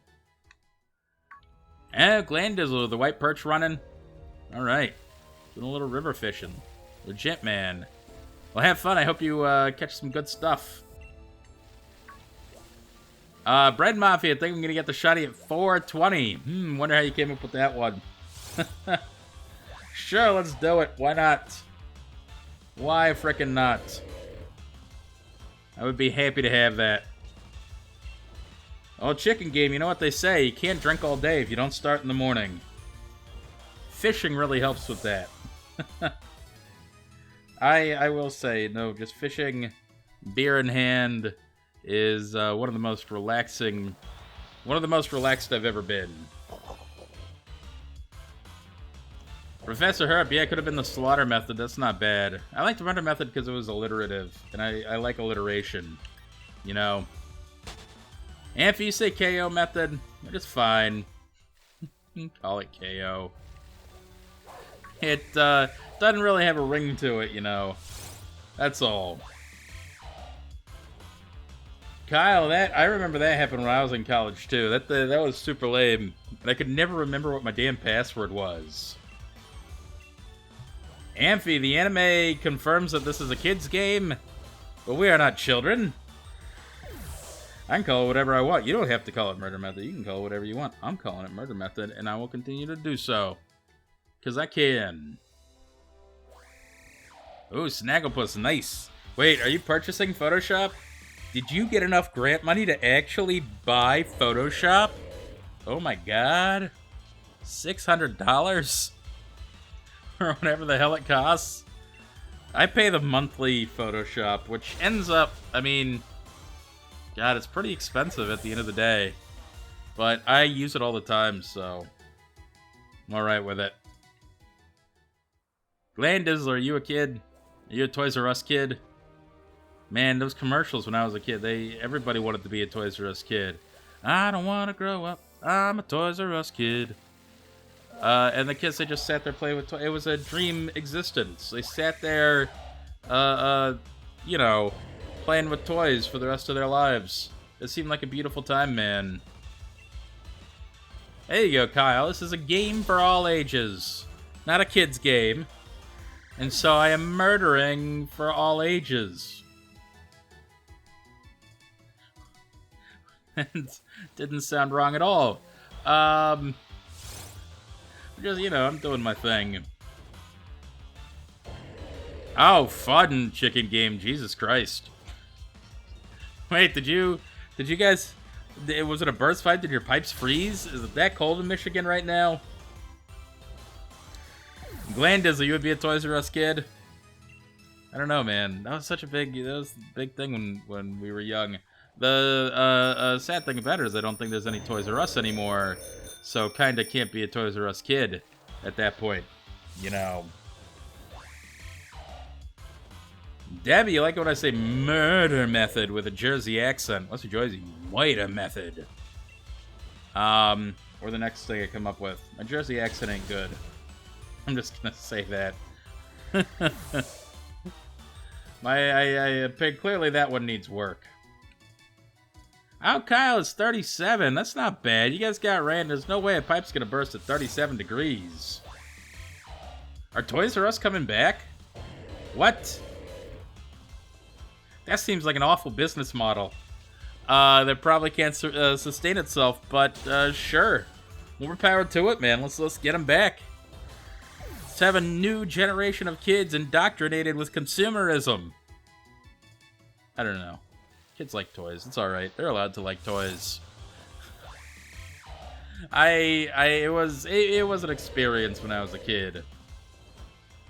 Glandizzle, the white perch running. Alright. Doing a little river fishing. Legit, man. Well, have fun. I hope you catch some good stuff. Bread Mafia, I think I'm going to get the shotty at 420. Wonder how you came up with that one. Sure, let's do it. Why not? Why frickin' not? I would be happy to have that. Oh, Chicken Game, you know what they say. You can't drink all day if you don't start in the morning. Fishing really helps with that. I will say, no, just fishing, beer in hand, is one of the most relaxed I've ever been. Professor Herb, yeah, it could have been the slaughter method. That's not bad. I like the render method because it was alliterative, and I like alliteration. You know. And if you say KO method, it's fine. Call it KO. It doesn't really have a ring to it, you know. That's all. Kyle, I remember that happened when I was in college too. That was super lame, and I could never remember what my damn password was. Amphi, the anime confirms that this is a kid's game, but we are not children. I can call it whatever I want. You don't have to call it Murder Method. You can call it whatever you want. I'm calling it Murder Method, and I will continue to do so. Because I can. Ooh, Snagglepuss, nice. Wait, are you purchasing Photoshop? Did you get enough grant money to actually buy Photoshop? Oh my god. $600? Or whatever the hell it costs. I pay the monthly Photoshop, which ends up, I mean, god, it's pretty expensive at the end of the day. But I use it all the time, so I'm alright with it. Glandizzle, are you a kid? Are you a Toys R Us kid? Man, those commercials when I was a kid, everybody wanted to be a Toys R Us kid. I don't want to grow up. I'm a Toys R Us kid. And the kids, they just sat there playing with toys. It was a dream existence. They sat there, you know, playing with toys for the rest of their lives. It seemed like a beautiful time, man. There you go, Kyle. This is a game for all ages. Not a kid's game. And so I am murdering for all ages. And didn't sound wrong at all. Just, you know, I'm doing my thing. Oh, fun, Chicken Game. Jesus Christ. Wait, did you guys Was it a burst fight? Did your pipes freeze? Is it that cold in Michigan right now? Glandizzle, you would be a Toys R Us kid? I don't know, man. That was a big thing when we were young. The sad thing about it is I don't think there's any Toys R Us anymore, so kinda can't be a Toys R Us kid at that point, you know. Debbie, you like it when I say murder method with a Jersey accent. What's a Jersey? Whiter method. Or the next thing I come up with. My Jersey accent ain't good. I'm just gonna say that. Clearly that one needs work. Oh, Kyle is 37. That's not bad. You guys got ran. There's no way a pipe's gonna burst at 37 degrees. Are Toys R Us coming back? What? That seems like an awful business model. That probably can't sustain itself, but sure. More power to it, man. Let's get them back. Let's have a new generation of kids indoctrinated with consumerism. I don't know. Kids like toys. It's all right. They're allowed to like toys. It was an experience when I was a kid.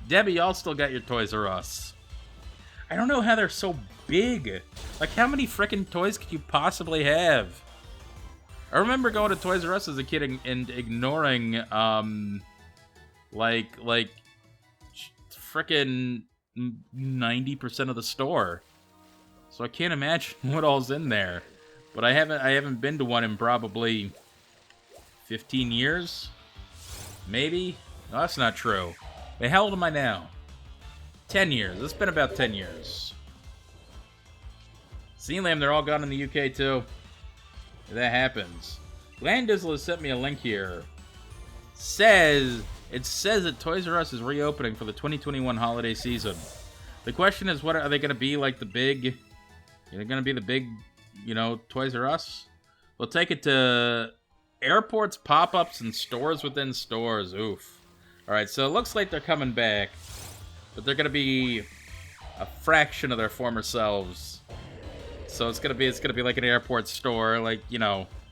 Debbie, y'all still got your Toys R Us. I don't know how they're so big. Like, how many frickin' toys could you possibly have? I remember going to Toys R Us as a kid and ignoring, like frickin' 90% of the store. So I can't imagine what all's in there. But I haven't been to one in probably 15 years? Maybe? No, that's not true. Wait, how old am I now? 10 years. It's been about 10 years. Sealam, they're all gone in the UK too. That happens. Glandizzle has sent me a link here. It says that Toys R Us is reopening for the 2021 holiday season. The question is, what are they going to be like the big... Are they going to be the big, Toys R Us? We'll take it to airports, pop-ups, and stores within stores. Oof. Alright, so it looks like they're coming back. But they're going to be a fraction of their former selves. So it's gonna be like an airport store, like,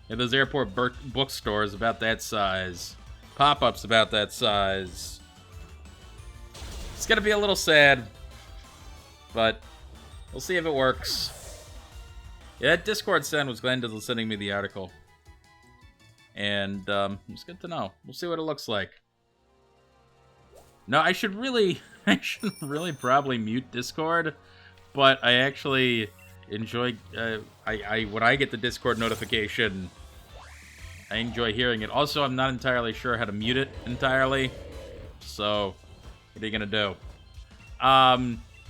those airport bookstores about that size. Pop-ups about that size. It's gonna be a little sad. But we'll see if it works. Yeah, that Discord send was Glendizzle sending me the article. And it's good to know. We'll see what it looks like. No, I should really probably mute Discord, but I actually enjoy, when I get the Discord notification, I enjoy hearing it. Also, I'm not entirely sure how to mute it entirely, so what are you gonna do?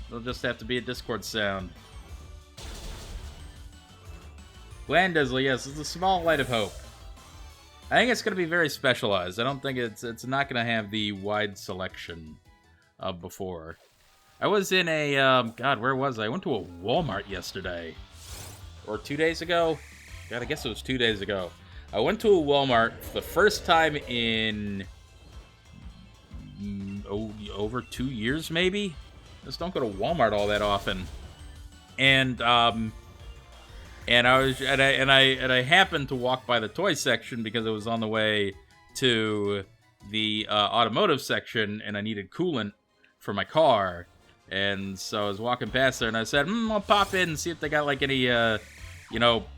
It'll just have to be a Discord sound. Glandizzle, yes, it's a small light of hope. I think it's going to be very specialized. I don't think it's not going to have the wide selection of before. I was in a, God, where was I? I went to a Walmart yesterday. Or 2 days ago? God, I guess it was 2 days ago. I went to a Walmart for the first time in, over 2 years, maybe? Just don't go to Walmart all that often. And I happened to walk by the toy section because it was on the way to the automotive section, and I needed coolant for my car. And so I was walking past there, and I said, I'll pop in and see if they got like any,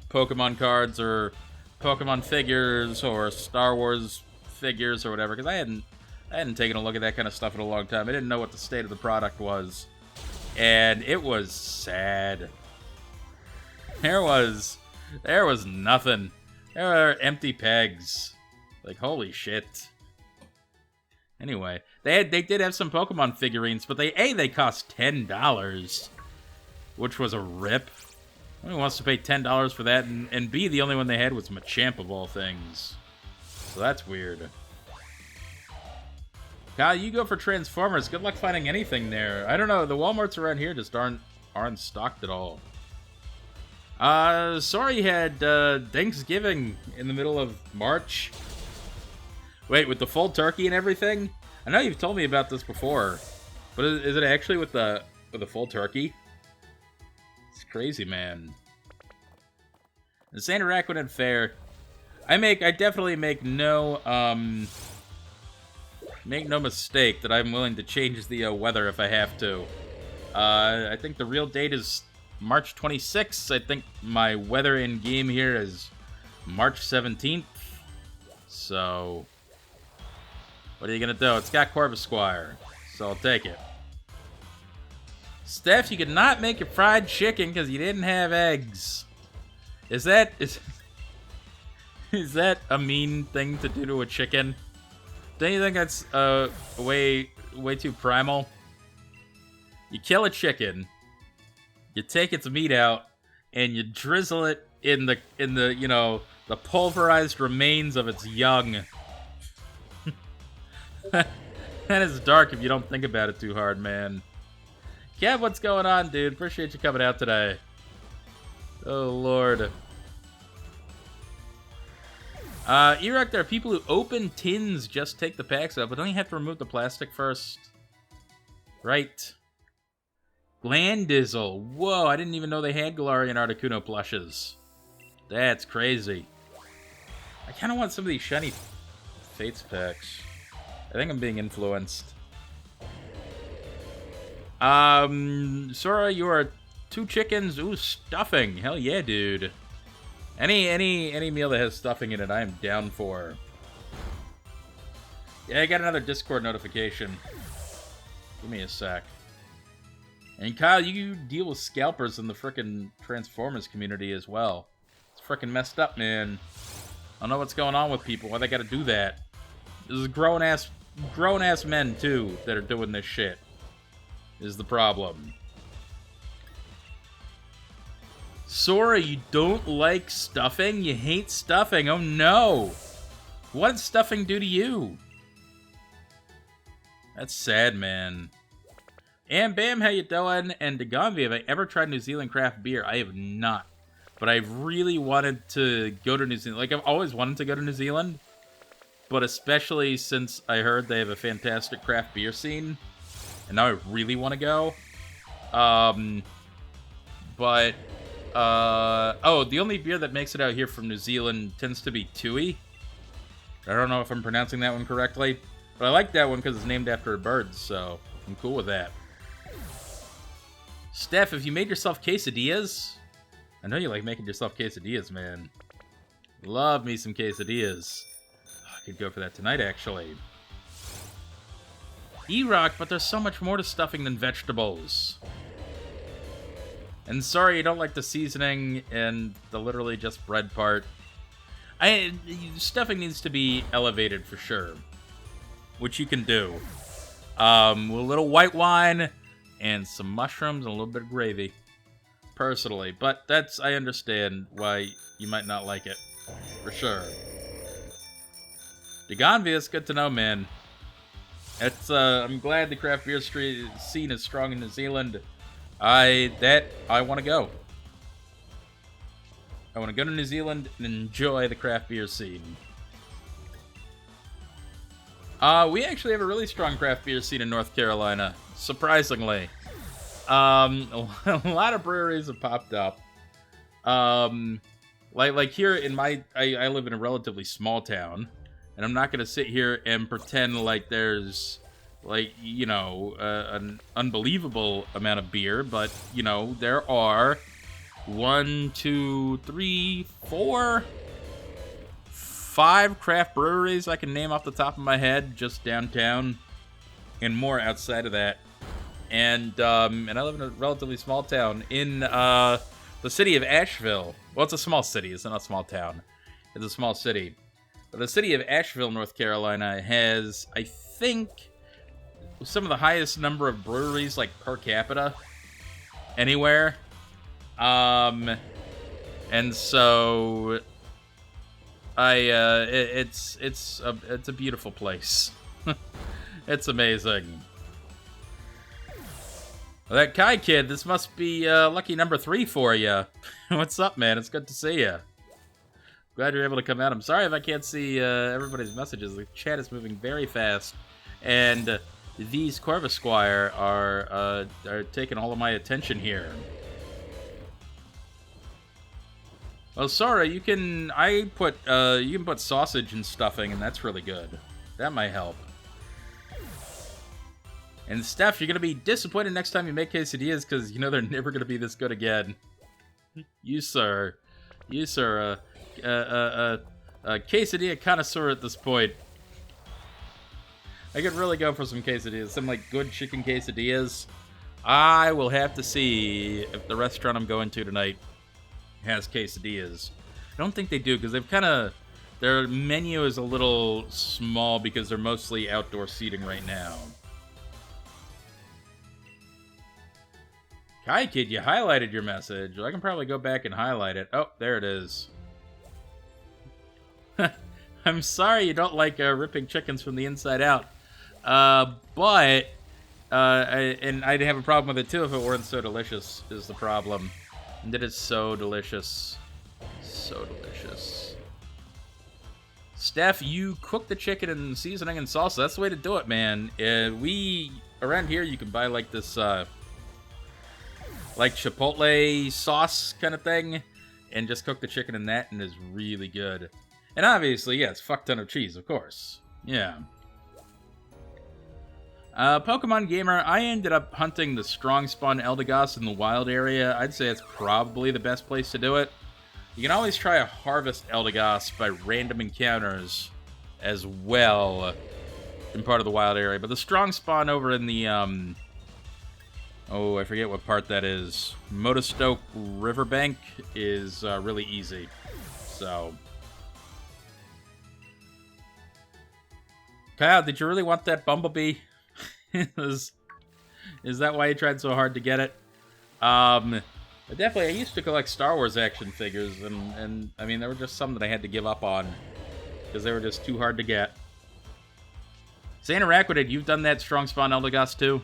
Pokemon cards or Pokemon figures or Star Wars figures or whatever, because I hadn't taken a look at that kind of stuff in a long time. I didn't know what the state of the product was, and it was sad. There was nothing. There were empty pegs. Like, holy shit. Anyway, they did have some Pokemon figurines, but they cost $10, which was a rip. Nobody wants to pay $10 for that, and B, the only one they had was Machamp of all things. So that's weird. Kyle, you go for Transformers. Good luck finding anything there. I don't know. The Walmarts around here just aren't stocked at all. Sorry you had Thanksgiving in the middle of March. Wait, with the full turkey and everything? I know you've told me about this before, but is it actually with the full turkey? It's crazy, man. And Santa Raquin Fair, I definitely make no mistake that I'm willing to change the weather if I have to. I think the real date is March 26th. I think my weather in game here is March 17th. So, what are you gonna do? It's got Corvisquire, so I'll take it. Steph, you could not make your fried chicken because you didn't have eggs. Is that a mean thing to do to a chicken? Don't you think that's way too primal? You kill a chicken, you take its meat out, and you drizzle it in the the pulverized remains of its young. That is dark if you don't think about it too hard, man. Kev, what's going on, dude? Appreciate you coming out today. Oh, Lord. Erok, there are people who open tins, just take the packs out, but don't you have to remove the plastic first? Right. Glandizzle. Whoa, I didn't even know they had Galarian Articuno plushes. That's crazy. I kind of want some of these shiny Fates packs. I think I'm being influenced. Sora, you are 2 chickens. Ooh, stuffing. Hell yeah, dude. Any meal that has stuffing in it, I am down for. Yeah, I got another Discord notification. Give me a sec. And Kyle, you deal with scalpers in the frickin' Transformers community as well. It's frickin' messed up, man. I don't know what's going on with people, why they gotta do that. This is grown-ass men, too, that are doing this shit. Is the problem. Sora, you don't like stuffing? You hate stuffing? Oh no! What did stuffing do to you? That's sad, man. And Bam, how you doing? And Dagonvi, have I ever tried New Zealand craft beer? I have not. But I really wanted to go to New Zealand. Like, I've always wanted to go to New Zealand. But especially since I heard they have a fantastic craft beer scene. And now I really want to go. Oh, the only beer that makes it out here from New Zealand tends to be Tui. I don't know if I'm pronouncing that one correctly. But I like that one because it's named after a bird, so I'm cool with that. Steph, have you made yourself quesadillas? I know you like making yourself quesadillas, man. Love me some quesadillas. I could go for that tonight, actually. E-Rock, but there's so much more to stuffing than vegetables. And sorry you don't like the seasoning and the literally just bread part. Stuffing needs to be elevated for sure. Which you can do. With a little white wine and some mushrooms and a little bit of gravy. Personally. But I understand why you might not like it. For sure. Dagonvi, it's good to know, man. I'm glad the craft beer scene is strong in New Zealand. I want to go. I want to go to New Zealand and enjoy the craft beer scene. We actually have a really strong craft beer scene in North Carolina, surprisingly. A lot of breweries have popped up. Like here in I live in a relatively small town, and I'm not going to sit here and pretend like there's, an unbelievable amount of beer, but, there are 1, 2, 3, 4, 5 craft breweries I can name off the top of my head just downtown, and more outside of that. And I live in a relatively small town in the city of Asheville. Well, it's a small city. It's not a small town. It's a small city. But the city of Asheville, North Carolina, has, I think, some of the highest number of breweries, per capita, anywhere. And so it's a beautiful place. It's amazing. Well, that Kai kid, this must be lucky number 3 for you. What's up, man? It's good to see you. Glad you're able to come out. I'm sorry if I can't see everybody's messages. The chat is moving very fast, and these Corvisquire are taking all of my attention here. Well, Sora, you can put sausage and stuffing, and that's really good. That might help. And Steph, you're gonna be disappointed next time you make quesadillas because you know they're never gonna be this good again. You sir, a quesadilla connoisseur at this point. I could really go for some quesadillas, some like good chicken quesadillas. I will have to see if the restaurant I'm going to tonight has quesadillas. I don't think they do because their menu is a little small because they're mostly outdoor seating right now. Hi, kid, you highlighted your message. I can probably go back and highlight it. Oh, there it is. I'm sorry you don't like ripping chickens from the inside out. But I'd have a problem with it too if it weren't so delicious, is the problem. And it is so delicious. So delicious. Steph, you cook the chicken in seasoning and salsa. That's the way to do it, man. Around here, you can buy like this, like chipotle sauce kind of thing, and just cook the chicken in that, and it's really good. And obviously, yes, fuck ton of cheese, of course. Yeah. Pokemon Gamer, I ended up hunting the strong spawn Eldegoss in the wild area. I'd say it's probably the best place to do it. You can always try to harvest Eldegoss by random encounters as well in part of the wild area. But the strong spawn over in the, oh, I forget what part that is. Motostoke Riverbank is really easy. So. Kyle, did you really want that Bumblebee? Is that why you tried so hard to get it? But definitely, I used to collect Star Wars action figures, and I mean, there were just some that I had to give up on because they were just too hard to get. Xana Raquidid, you've done that strong spawn Eldegoss too?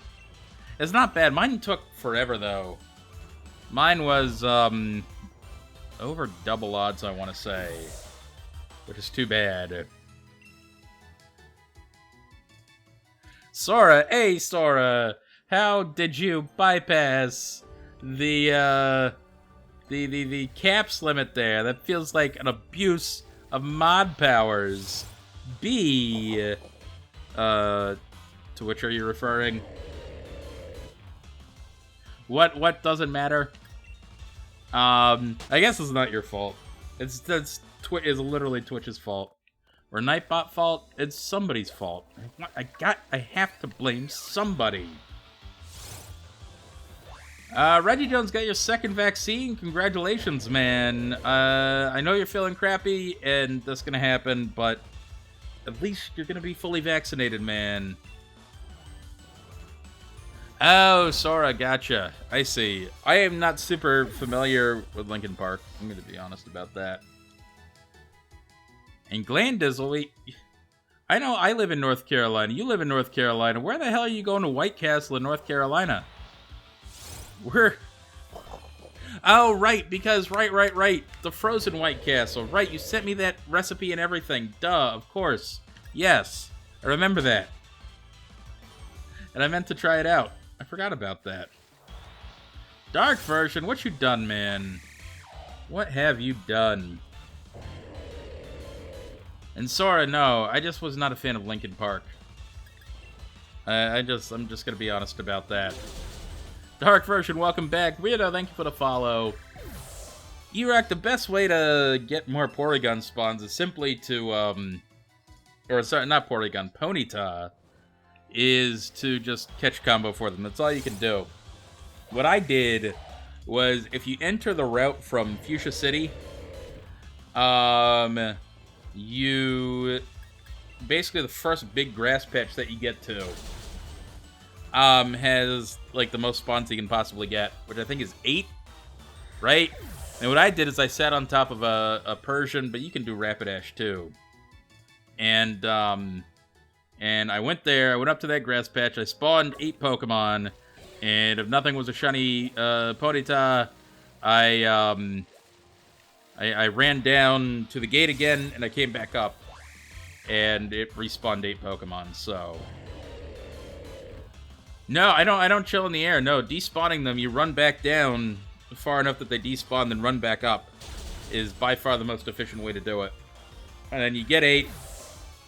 It's not bad. Mine took forever, though. Mine was, over double odds, I want to say. Which is too bad. Sora, hey Sora, how did you bypass the caps limit there? That feels like an abuse of mod powers. B, to which are you referring? What doesn't matter? I guess it's not your fault. It's literally Twitch's fault. Or Nightbot fault. It's somebody's fault. I have to blame somebody. Reggie Jones got your second vaccine. Congratulations, man. I know you're feeling crappy, and that's gonna happen, but at least you're gonna be fully vaccinated, man. Oh, Sora, gotcha. I see. I am not super familiar with Linkin Park. I'm gonna be honest about that. And Glandizzle, I know I live in North Carolina. You live in North Carolina. Where the hell are you going to White Castle in North Carolina? Oh, right, because, right. The frozen White Castle. Right, you sent me that recipe and everything. Duh, of course. Yes, I remember that. And I meant to try it out. I forgot about that. Dark version, what you done, man? What have you done? And Sora, no, I just was not a fan of Linkin Park. I'm just gonna be honest about that. Dark version, welcome back. Weirdo, thank you for the follow. Erock, the best way to get more Porygon spawns is simply to, or sorry, not Porygon, Ponyta, is to just catch combo for them. That's all you can do. What I did was, if you enter the route from Fuchsia City, you basically the first big grass patch that you get to has like the most spawns you can possibly get, which I think is 8, right? And what I did is I sat on top of a Persian, but you can do Rapidash too. And I went there, I went up to that grass patch, I spawned 8 Pokemon, and if nothing was a shiny Ponyta, I ran down to the gate again, and I came back up, and it respawned 8 Pokemon, so. No, I don't chill in the air. No, despawning them, you run back down far enough that they despawn, then run back up. is by far the most efficient way to do it. And then you get 8,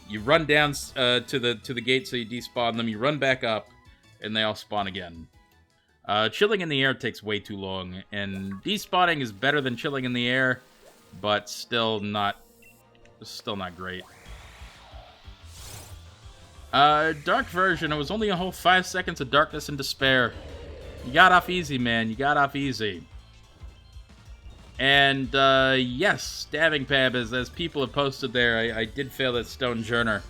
you run down to the gate so you despawn them, you run back up, and they all spawn again. Chilling in the air takes way too long, and despawning is better than chilling in the air, but still not great. Dark version, it was only a whole 5 seconds of darkness and despair. You got off easy, man. You got off easy. And, yes, Stabbing Pab, as people have posted there, I did fail that Stone Journer.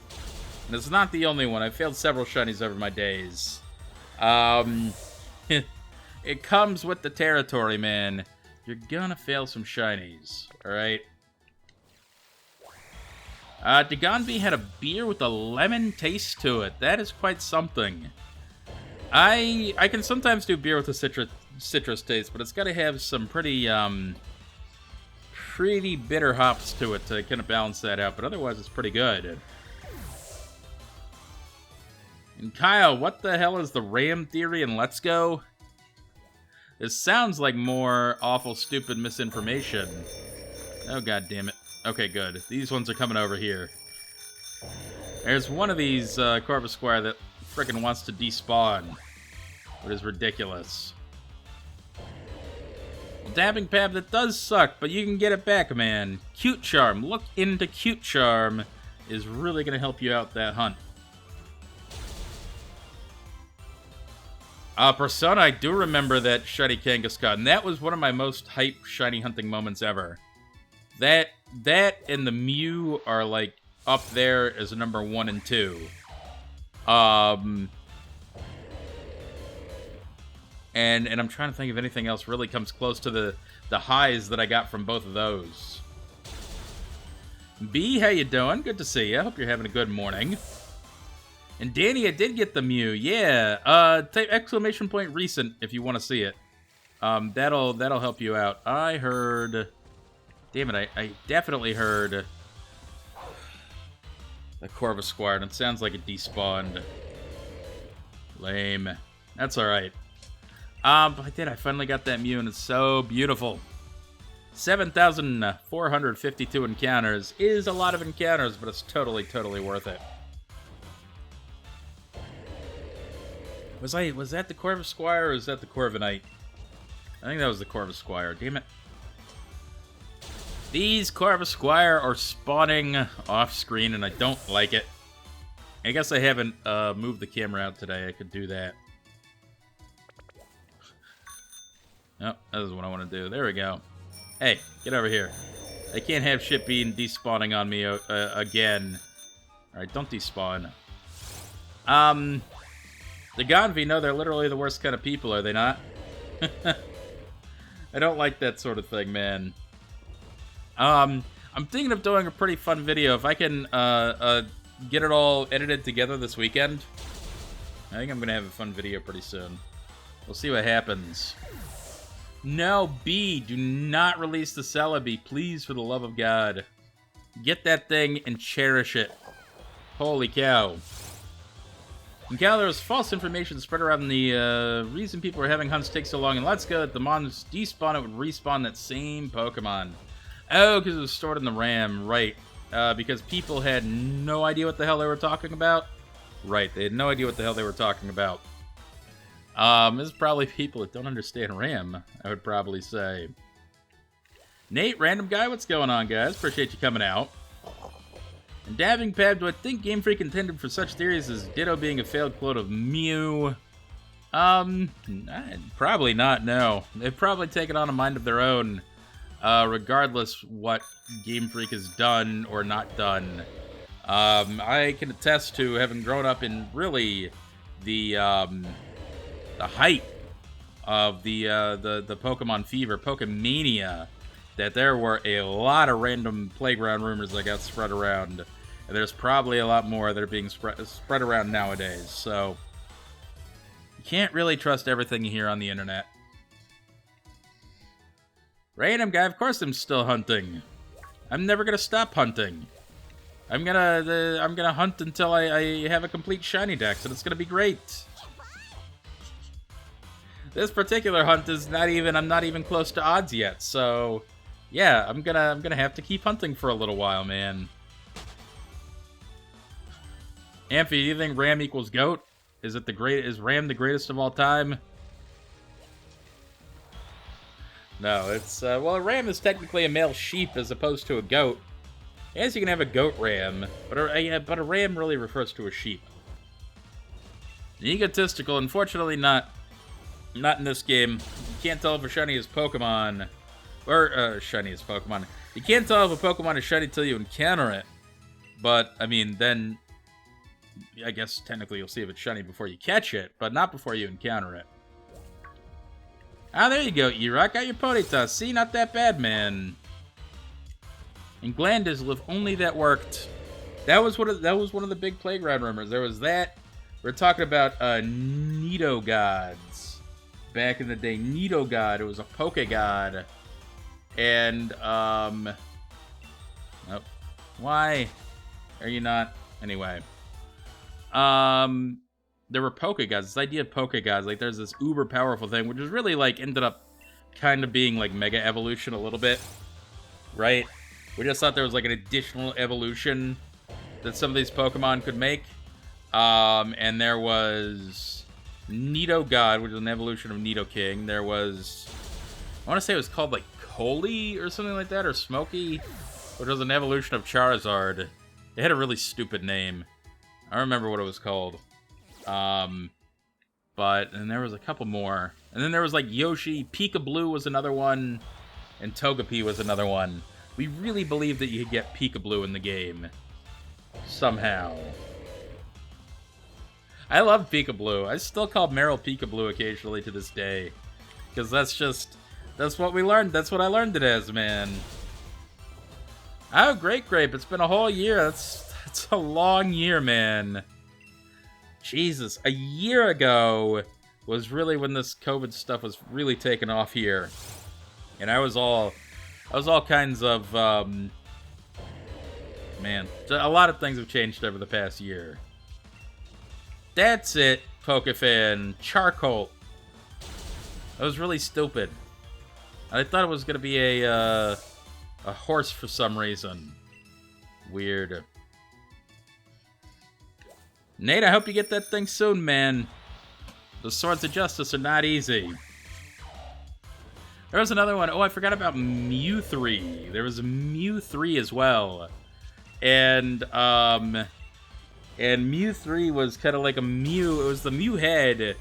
And it's not the only one. I failed several shinies over my days. It comes with the territory, man. You're gonna fail some shinies, alright? Dagonvi had a beer with a lemon taste to it. That is quite something. I can sometimes do beer with a citrus taste, but it's gotta have some pretty bitter hops to it to kind of balance that out, but otherwise it's pretty good. And Kyle, what the hell is the RAM theory in Let's Go? This sounds like more awful, stupid misinformation. Oh, god damn it. Okay, good. These ones are coming over here. There's one of these Corvisquire that frickin' wants to despawn, which is ridiculous. Dabbing Pab, that does suck, but you can get it back, man. Cute Charm. Look into Cute Charm is really going to help you out that hunt. Persona, I do remember that shiny Kangaskhan, and that was one of my most hype shiny hunting moments ever. That and the Mew are, like, up there as number 1 and 2. And I'm trying to think if anything else really comes close to the highs that I got from both of those. B, how you doing? Good to see you. I hope you're having a good morning. And Danny, I did get the Mew. Yeah. Type exclamation point recent if you want to see it. That'll help you out. I heard. Damn it! I definitely heard the Corvisquire, and it sounds like it despawned. Lame. That's all right. But I did. I finally got that Mew, and it's so beautiful. 7,452 encounters is a lot of encounters, but it's totally worth it. Was that the Corvisquire, or is that the Corviknight? I think that was the Corvisquire. Damn it. These Corvisquire are spawning off-screen, and I don't like it. I guess I haven't moved the camera out today. I could do that. Oh, that is what I want to do. There we go. Hey, get over here. I can't have shit being despawning on me again. Alright, don't despawn. The Gonvi, no, they're literally the worst kind of people, are they not? I don't like that sort of thing, man. I'm thinking of doing a pretty fun video. If I can get it all edited together this weekend, I think I'm going to have a fun video pretty soon. We'll see what happens. No, B, do not release the Celebi, please, for the love of God. Get that thing and cherish it. Holy cow. And Cal, there was false information spread around the reason people were having hunts take so long in Let's Go that the mons despawn, it would respawn that same Pokemon. Oh, because it was stored in the RAM, right. Because people had no idea what the hell they were talking about? Right, they had no idea what the hell they were talking about. This is probably people that don't understand RAM, I would probably say. Nate, random guy, what's going on, guys? Appreciate you coming out. And Dabbing Pab, do I think Game Freak intended for such theories as Ditto being a failed quote of Mew? Probably not, no. They've probably taken on a mind of their own, regardless what Game Freak has done or not done. I can attest to having grown up in really the height of the Pokemon fever, Pokemania, that there were a lot of random playground rumors that got spread around, and there's probably a lot more that are being spread around nowadays, so you can't really trust everything you hear on the internet. Random guy, of course I'm still hunting. I'm never gonna stop hunting. I'm gonna hunt until I have a complete shiny dex, and it's gonna be great. This particular hunt is I'm not even close to odds yet, so Yeah, I'm gonna have to keep hunting for a little while, man. Amphi, do you think Ram equals GOAT? Is Ram the greatest of all time? No, it's well, a ram is technically a male sheep as opposed to a goat. Yes, you can have a goat ram, but a ram really refers to a sheep. Egotistical, unfortunately not in this game. You can't tell if a shiny is Pokemon, or shiny is Pokemon. You can't tell if a Pokemon is shiny till you encounter it. But I mean, then I guess technically you'll see if it's shiny before you catch it, but not before you encounter it. Ah, there you go, E-Rock. Got your Ponyta. See, not that bad, man. And Glandazil, if only that worked. That was one of the big playground rumors. There was that. We're talking about Nidogods. Back in the day, Nidogod. It was a Pokegod. And, nope. Why are you not? Anyway. There were Pokegods. This idea of Pokegods, like there's this uber powerful thing, which is really like ended up kind of being like Mega Evolution a little bit, right? We just thought there was like an additional evolution that some of these Pokemon could make. And there was Nidogod, which is an evolution of Nidoking. There was, I want to say it was called like Coley or something like that, or Smokey, which was an evolution of Charizard. It had a really stupid name. I don't remember what it was called. And there was a couple more. And then there was like Yoshi, Pika-Blue was another one, and Togepi was another one. We really believed that you could get Pika-Blue in the game. Somehow. I love Pika-Blue. I still call Meryl Pika-Blue occasionally to this day. Because that's what we learned. That's what I learned it as, man. Oh, great Grape. It's been a whole year. That's a long year, man. Jesus, a year ago was really when this COVID stuff was really taking off here. And I was all kinds of, man, a lot of things have changed over the past year. That's it, Pokefan. Charcoal. That was really stupid. I thought it was going to be a horse for some reason. Weird. Nate, I hope you get that thing soon, man. The Swords of Justice are not easy. There was another one. Oh, I forgot about Mew 3. There was a Mew 3 as well. And Mew 3 was kind of like a Mew. It was the Mew head,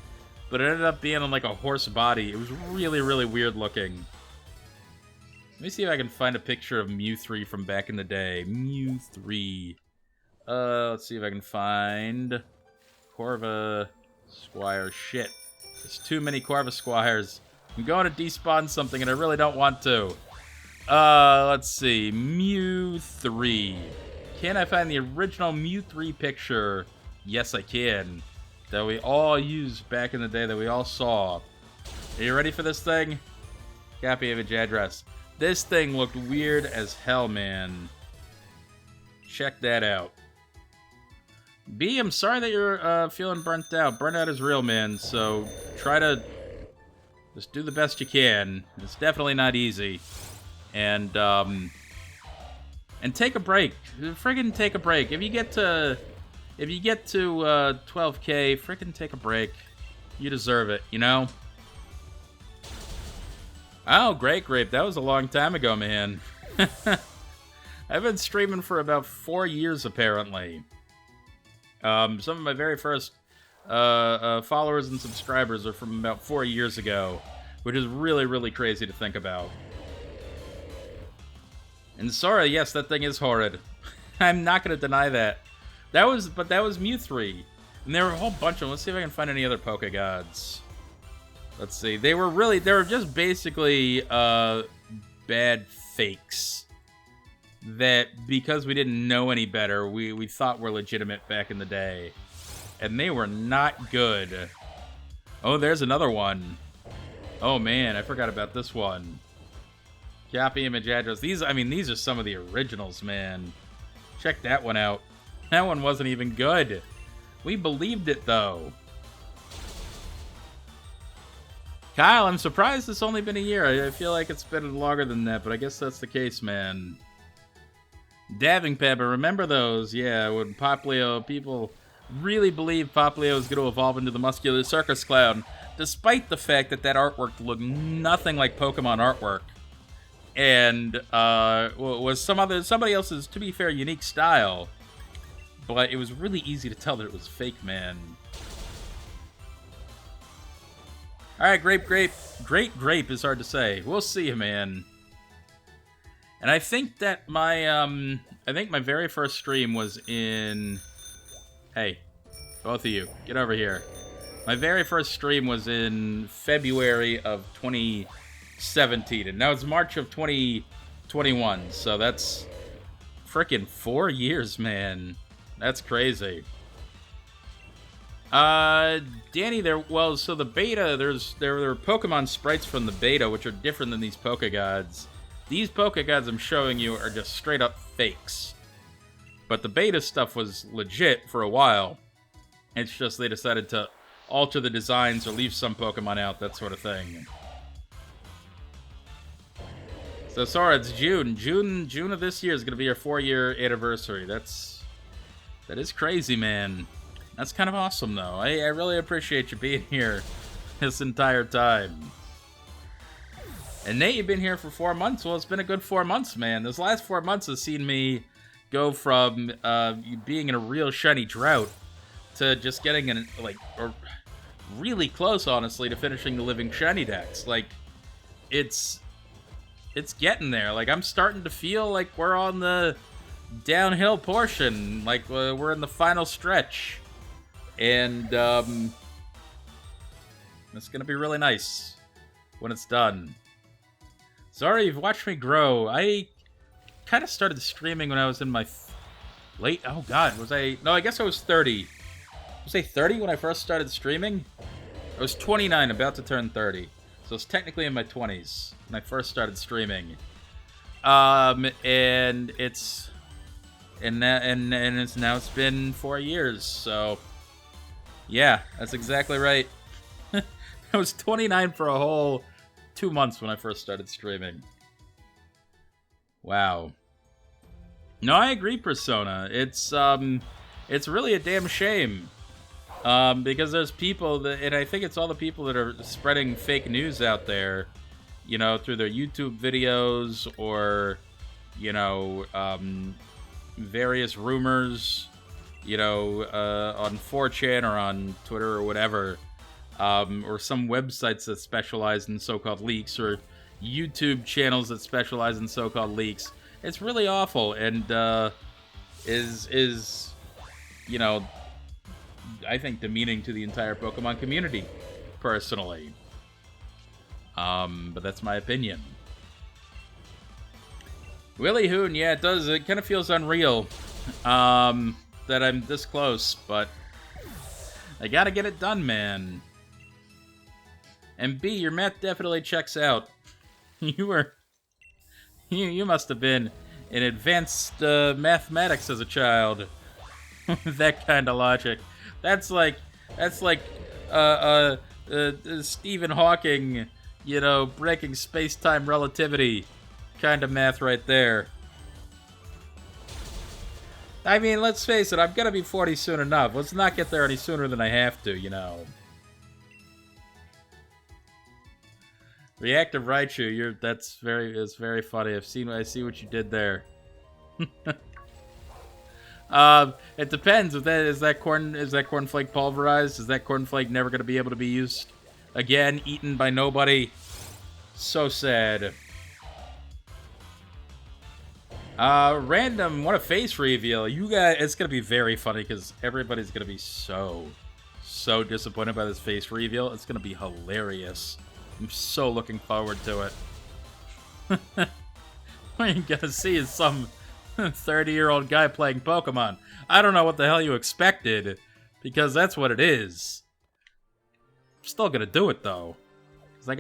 but it ended up being on like a horse body. It was really, really weird looking. Let me see if I can find a picture of Mew 3 from back in the day. Mew 3. Let's see if I can find Corvisquire. Shit. There's too many Corvisquires. I'm going to despawn something and I really don't want to. Let's see. Mew 3. Can I find the original Mew 3 picture? Yes, I can. That we all used back in the day, that we all saw. Are you ready for this thing? Copy image address. This thing looked weird as hell, man. Check that out. B, I'm sorry that you're feeling burnt out. Burnout is real, man, so try to just do the best you can. It's definitely not easy. And take a break. Friggin' take a break. If you get to 12K, friggin' take a break. You deserve it, you know? Oh, great Grape. That was a long time ago, man. I've been streaming for about 4 years, apparently. Some of my very first followers and subscribers are from about 4 years ago, which is really, really crazy to think about. And Sora, yes, that thing is horrid. I'm not going to deny that. That was Mew 3. And there were a whole bunch of them. Let's see if I can find any other Pokegods. Let's see. They were just basically bad fakes. That, because we didn't know any better, we thought were legitimate back in the day. And they were not good. Oh, there's another one. Oh, man, I forgot about this one. Copy image address. These are some of the originals, man. Check that one out. That one wasn't even good. We believed it, though. Kyle, I'm surprised it's only been a year. I feel like it's been longer than that, but I guess that's the case, man. Dabbing Pepper, remember those? Yeah, when Poplio, people really believed Poplio was going to evolve into the muscular circus clown, despite the fact that that artwork looked nothing like Pokemon artwork. And was somebody else's, to be fair, unique style. But it was really easy to tell that it was fake, man. Alright, Grape. Great Grape is hard to say. We'll see you, man. And I think that my very first stream was in... Hey, both of you, get over here. My very first stream was in February of 2017, and now it's March of 2021, so that's frickin' 4 years, man. That's crazy. Danny, so the beta, there were Pokemon sprites from the beta, which are different than these Pokegods. These Pokegods I'm showing you are just straight up fakes. But the beta stuff was legit for a while. It's just they decided to alter the designs or leave some Pokemon out, that sort of thing. So, Sora, it's June. June of this year is going to be our 4-year anniversary. That is crazy, man. That's kind of awesome, though. I really appreciate you being here this entire time. And Nate, you've been here for 4 months. Well, it's been a good 4 months, man. This last 4 months has seen me go from being in a real shiny drought to just getting or really close, honestly, to finishing the living shiny decks. Like, it's getting there. Like, I'm starting to feel like we're on the downhill portion. Like, we're in the final stretch. And it's gonna be really nice when it's done. Sorry, you've watched me grow. I kind of started streaming when I was in my late... Oh, God. No, I guess I was 30. Was I 30 when I first started streaming? I was 29, about to turn 30. So it's technically in my 20s when I first started streaming. And it's now been 4 years, so... Yeah, that's exactly right. I was 29 for a whole 2 months when I first started streaming. Wow. No, I agree, Persona. It's really a damn shame. Because there's people that, and I think it's all the people that are spreading fake news out there, you know, through their YouTube videos or, you know, various rumors, you know, on 4chan or on Twitter or whatever, or some websites that specialize in so-called leaks, or YouTube channels that specialize in so-called leaks. It's really awful, and is you know, I think demeaning to the entire Pokemon community, personally. But that's my opinion. Willie Hoon, yeah, it does. It kind of feels unreal that I'm this close, but I gotta get it done, man. And B, your math definitely checks out. You must have been in advanced mathematics as a child. That kind of logic. That's like Stephen Hawking, you know, breaking space-time relativity kind of math right there. I mean, let's face it, I'm gonna be 40 soon enough. Let's not get there any sooner than I have to, you know. Reactive Raichu, that's very funny. I see what you did there. It depends. Is that cornflake pulverized? Is that cornflake never gonna be able to be used again? Eaten by nobody? So sad. Random, what a face reveal. You guys, it's gonna be very funny because everybody's gonna be so disappointed by this face reveal. It's gonna be hilarious. I'm so looking forward to it. What you're gonna see is some 30-year-old guy playing Pokemon. I don't know what the hell you expected, because that's what it is. I'm still gonna do it though, because I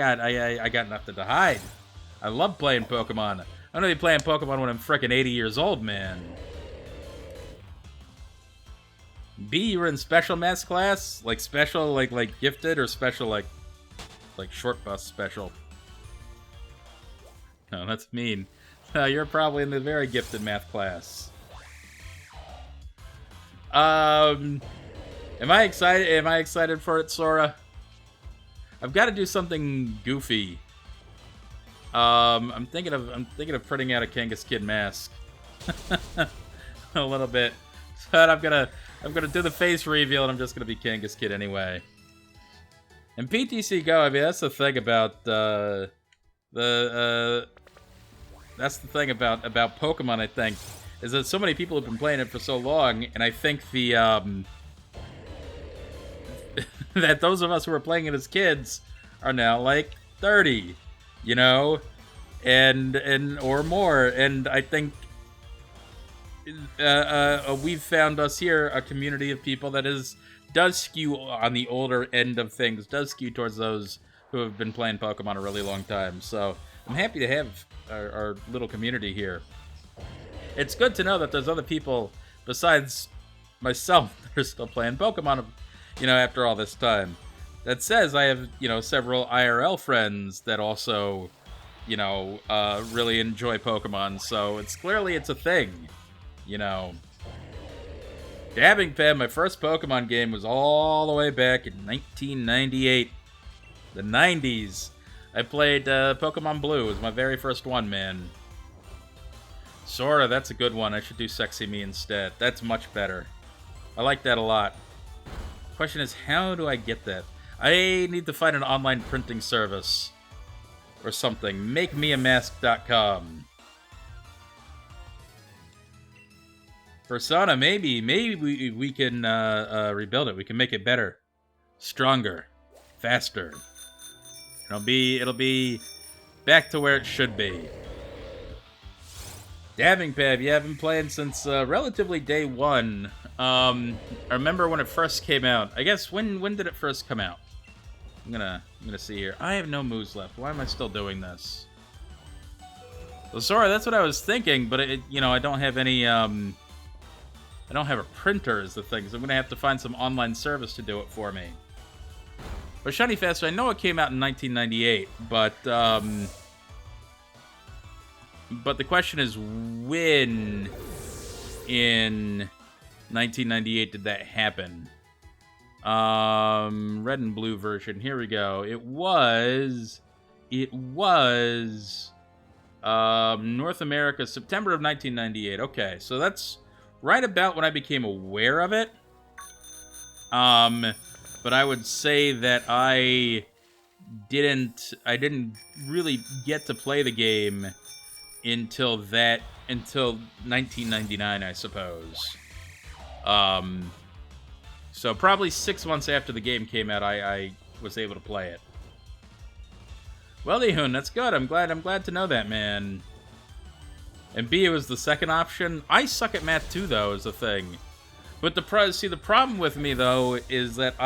got nothing to hide. I love playing Pokemon. I'm gonna be playing Pokemon when I'm frickin' 80 years old, man. B, you were in special math class? Like special, like gifted, or special, like like short bus special. No, that's mean. You're probably in the very gifted math class. Am I excited? Am I excited for it, Sora? I've got to do something goofy. I'm thinking of printing out a Kangas Kid mask. A little bit. But I'm gonna do the face reveal, and I'm just gonna be Kangas Kid anyway. And PTC Go, I mean, that's the thing about that's the thing about Pokemon, I think, is that so many people have been playing it for so long, and I think the that those of us who were playing it as kids are now like 30, you know, and or more, and I think we've found us here a community of people that does skew on the older end of things, does skew towards those who have been playing Pokemon a really long time. So I'm happy to have our little community here. It's good to know that there's other people besides myself that are still playing Pokemon, you know, after all this time. That says I have, you know, several IRL friends that also, you know, really enjoy Pokemon. So it's a thing, you know. Dabbing Pad, my first Pokemon game was all the way back in 1998. The 90s. I played Pokemon Blue. It was my very first one, man. Sora, that's a good one. I should do Sexy Me instead. That's much better. I like that a lot. Question is, how do I get that? I need to find an online printing service or something. MakeMeAmask.com. Persona, maybe we can rebuild it. We can make it better, stronger, faster. It'll be back to where it should be. Dabbing Pad, yeah, I've been playing since relatively day one. I remember when it first came out. I guess when did it first come out? I'm gonna see here. I have no moves left. Why am I still doing this? Well, sorry, that's what I was thinking, but you know, I don't have any I don't have a printer is the thing, so I'm gonna have to find some online service to do it for me. But Shiny Faster, I know it came out in 1998, but the question is, when in 1998 did that happen? Red and blue version. Here we go. It was North America, September of 1998. Okay, so that's right about when I became aware of it. But I would say that I didn't really get to play the game until 1999, I suppose. So probably 6 months after the game came out, I was able to play it. Well, Ehun, that's good. I'm glad to know that, man. And B, it was the second option. I suck at math too, though, is the thing. But the problem with me, though, is that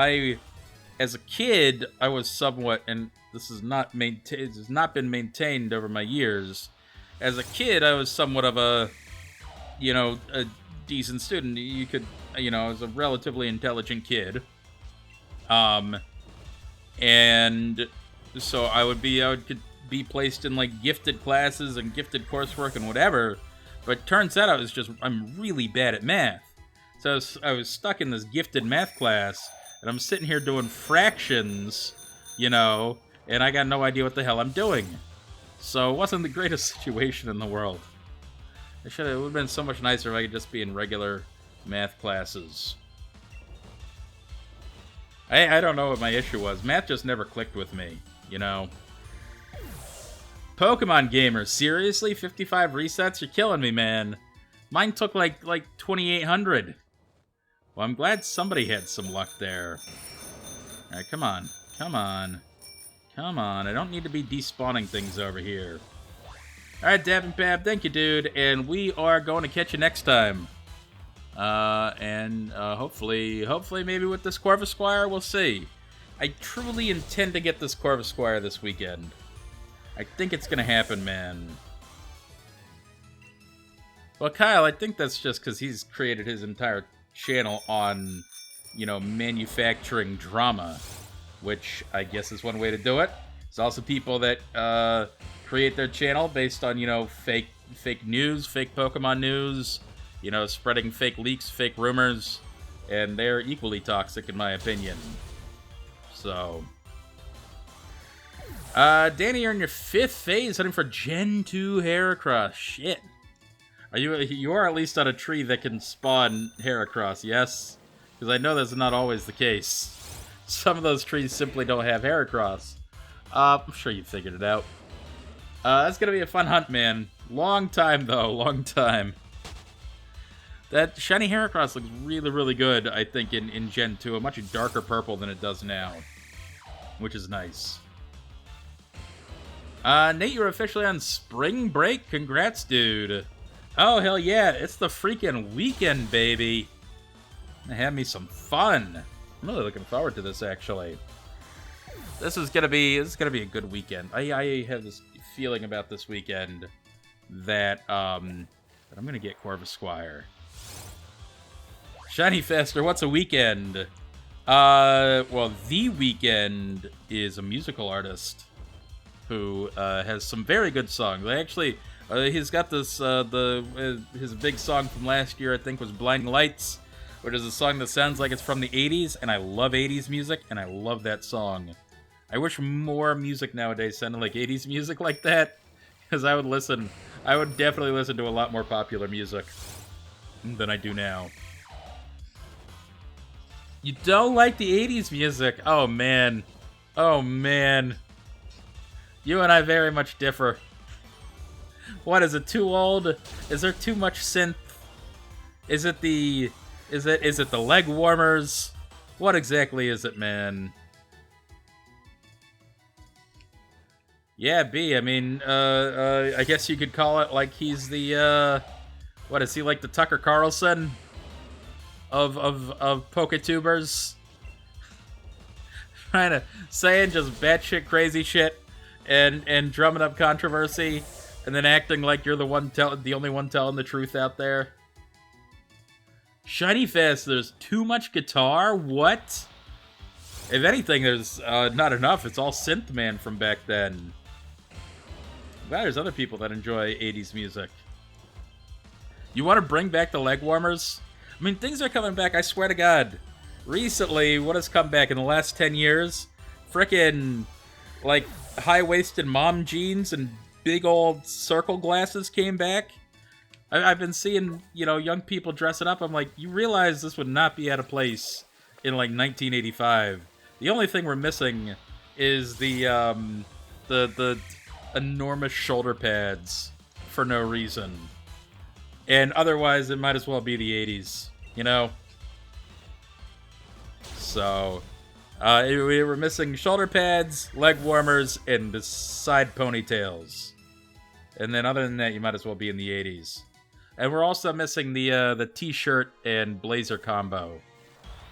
as a kid, I was somewhat, and this has not been maintained over my years. As a kid, I was somewhat of a decent student. You could, I was a relatively intelligent kid. And so I would could be placed in like gifted classes and gifted coursework and whatever. But turns out I'm really bad at math. So I was stuck in this gifted math class, and I'm sitting here doing fractions, and I got no idea what the hell I'm doing. So it wasn't the greatest situation in the world. It would have been so much nicer if I could just be in regular math classes. I don't know what my issue was. Math just never clicked with me, Pokemon Gamer, seriously? 55 resets? You're killing me, man. Mine took like 2,800. Well, I'm glad somebody had some luck there. Alright, come on. Come on. Come on. I don't need to be despawning things over here. Alright, Dab and Bab, thank you, dude. And we are going to catch you next time. Hopefully maybe with this Corvisquire, we'll see. I truly intend to get this Corvisquire this weekend. I think it's going to happen, man. Well, Kyle, I think that's just because he's created his entire channel on, manufacturing drama which I guess is one way to do it. There's also people that create their channel based on, you know, fake news, fake Pokemon news, you know, spreading fake leaks, fake rumors, and they're equally toxic in my opinion. So, Danny, you're in your 5th phase, heading for Gen 2 Heracross. Shit. You are at least on a tree that can spawn Heracross, yes? Because I know that's not always the case. Some of those trees simply don't have Heracross. I'm sure you figured it out. That's gonna be a fun hunt, man. Long time, though. Long time. That shiny Heracross looks really, really good, I think, in Gen 2. A much darker purple than it does now. Which is nice. Nate, you're officially on spring break? Congrats, dude. Oh, hell yeah. It's the freaking weekend, baby. Have me some fun. I'm really looking forward to this, actually. This is gonna be a good weekend. I have this feeling about this weekend that I'm gonna get Corvisquire. Shiny Fester, what's a weekend? Well, The Weeknd is a musical artist who has some very good songs. They actually, he's got this his big song from last year, I think, was "Blinding Lights," which is a song that sounds like it's from the 80s, and I love 80s music, and I love that song. I wish more music nowadays sounded like 80s music like that, because I would definitely listen to a lot more popular music than I do now. You don't like the 80s music? Oh, man. Oh, man. You and I very much differ. What, is it too old? Is there too much synth? Is it the leg warmers? What exactly is it, man? Yeah, B, I mean, I guess you could call it like he's the, what, is he like the Tucker Carlson of Poketubers? Saying just batshit crazy shit and drumming up controversy and then acting like you're the only one telling the truth out there. Shiny Fest, there's too much guitar? What? If anything, there's not enough. It's all synth man from back then. Well, there's other people that enjoy 80s music. You want to bring back the leg warmers? I mean, things are coming back, I swear to God. Recently, what has come back in the last 10 years? Frickin', like, high-waisted mom jeans and big old circle glasses came back. I've been seeing, you know, young people dressing up. I'm like, you realize this would not be out of place in, like, 1985. The only thing we're missing is the enormous shoulder pads for no reason. And otherwise, it might as well be the 80s, you know? So, we were missing shoulder pads, leg warmers, and the side ponytails. And then other than that, you might as well be in the 80s. And we're also missing the t-shirt and blazer combo.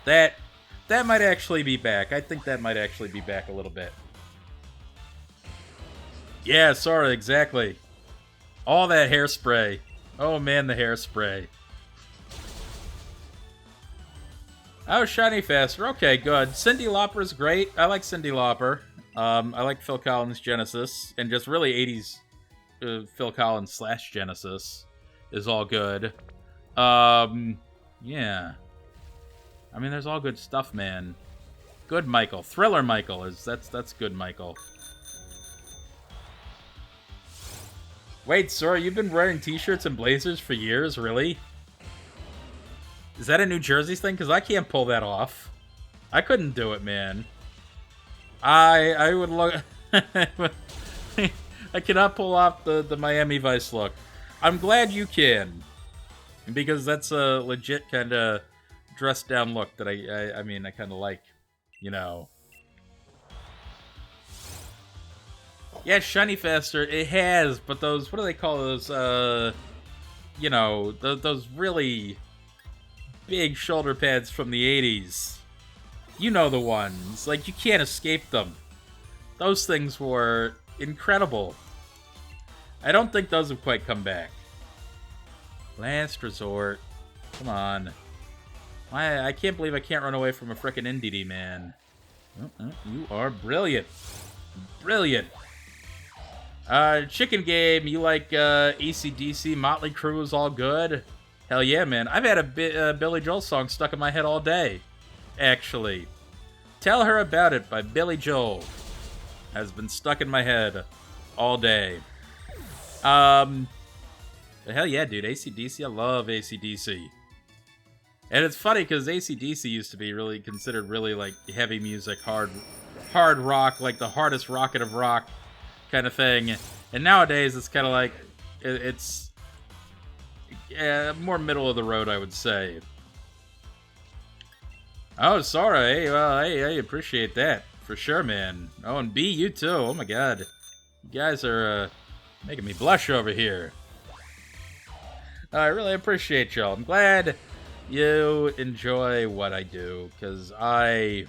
That might actually be back. I think that might actually be back a little bit. Yeah, Sora, exactly. All that hairspray. Oh man, the hairspray. Oh, Shiny Faster. Okay, good. Cyndi Lauper's great. I like Cyndi Lauper. I like Phil Collins' Genesis. And just really 80s Phil Collins / Genesis is all good. Yeah. I mean, there's all good stuff, man. Good Michael. Thriller Michael. That's good Michael. Wait, Sora, you've been wearing t-shirts and blazers for years, really? Is that a New Jersey thing? Because I can't pull that off. I couldn't do it, man. I would look... I cannot pull off the Miami Vice look. I'm glad you can. Because that's a legit kind of dressed down look that I mean, I kind of like, you know. Yeah, Shiny Faster, it has, but those, what do they call those, you know, those really big shoulder pads from the 80s. You know the ones. Like, you can't escape them. Those things were incredible. I don't think those have quite come back. Last Resort. Come on. I can't believe I can't run away from a frickin' NDD, man. You are brilliant. Brilliant. Chicken Game, you like AC/DC, Motley Crue is all good? Hell yeah, man. I've had a Billy Joel song stuck in my head all day, actually. Tell Her About It by Billy Joel has been stuck in my head all day. Hell yeah, dude. AC/DC, I love AC/DC. And it's funny because AC/DC used to be really considered really like heavy music, hard rock, like the hardest rocket of rock kind of thing. And nowadays it's kind of like it's more middle of the road, I would say. Oh, Sora, hey, well, I appreciate that for sure, man. Oh, and B, you too. Oh my God, you guys are making me blush over here. I really appreciate y'all. I'm glad you enjoy what I do, because I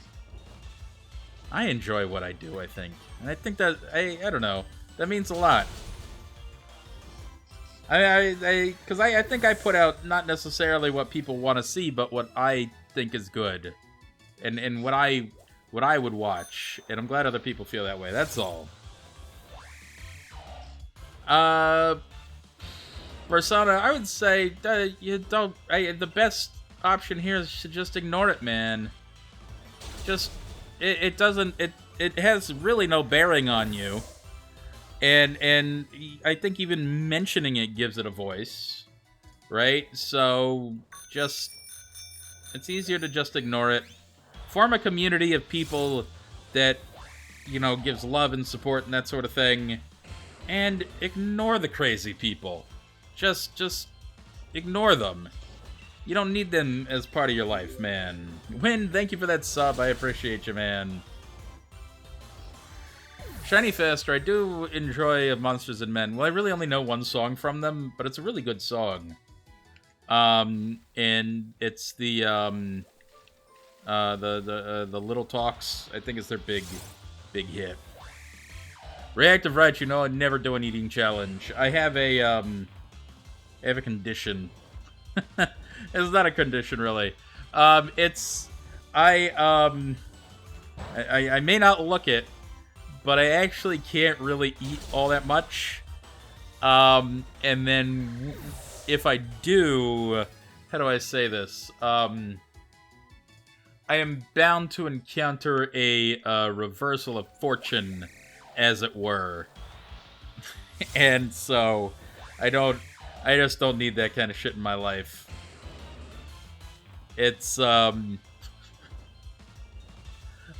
enjoy what I do, I think. And I think that, I don't know, that means a lot. Because I think I put out not necessarily what people want to see, but what I think is good. And what I would watch. And I'm glad other people feel that way, that's all. Persona, I would say that you don't. The best option here is to just ignore it, man. Just it doesn't. It has really no bearing on you, and I think even mentioning it gives it a voice, right? So just it's easier to just ignore it. Form a community of people that gives love and support and that sort of thing, and ignore the crazy people. Just ignore them. You don't need them as part of your life, man. Win, thank you for that sub. I appreciate you, man. Shiny Faster, I do enjoy Monsters and Men. Well, I really only know one song from them, but it's a really good song. And it's the Little Talks, I think is their big hit. Reactive Right, I never do an eating challenge. I have a condition. It's not a condition, really. I may not look it, but I actually can't really eat all that much. And then if I do, how do I say this? I am bound to encounter a reversal of fortune, as it were. And so I just don't need that kind of shit in my life. It's, I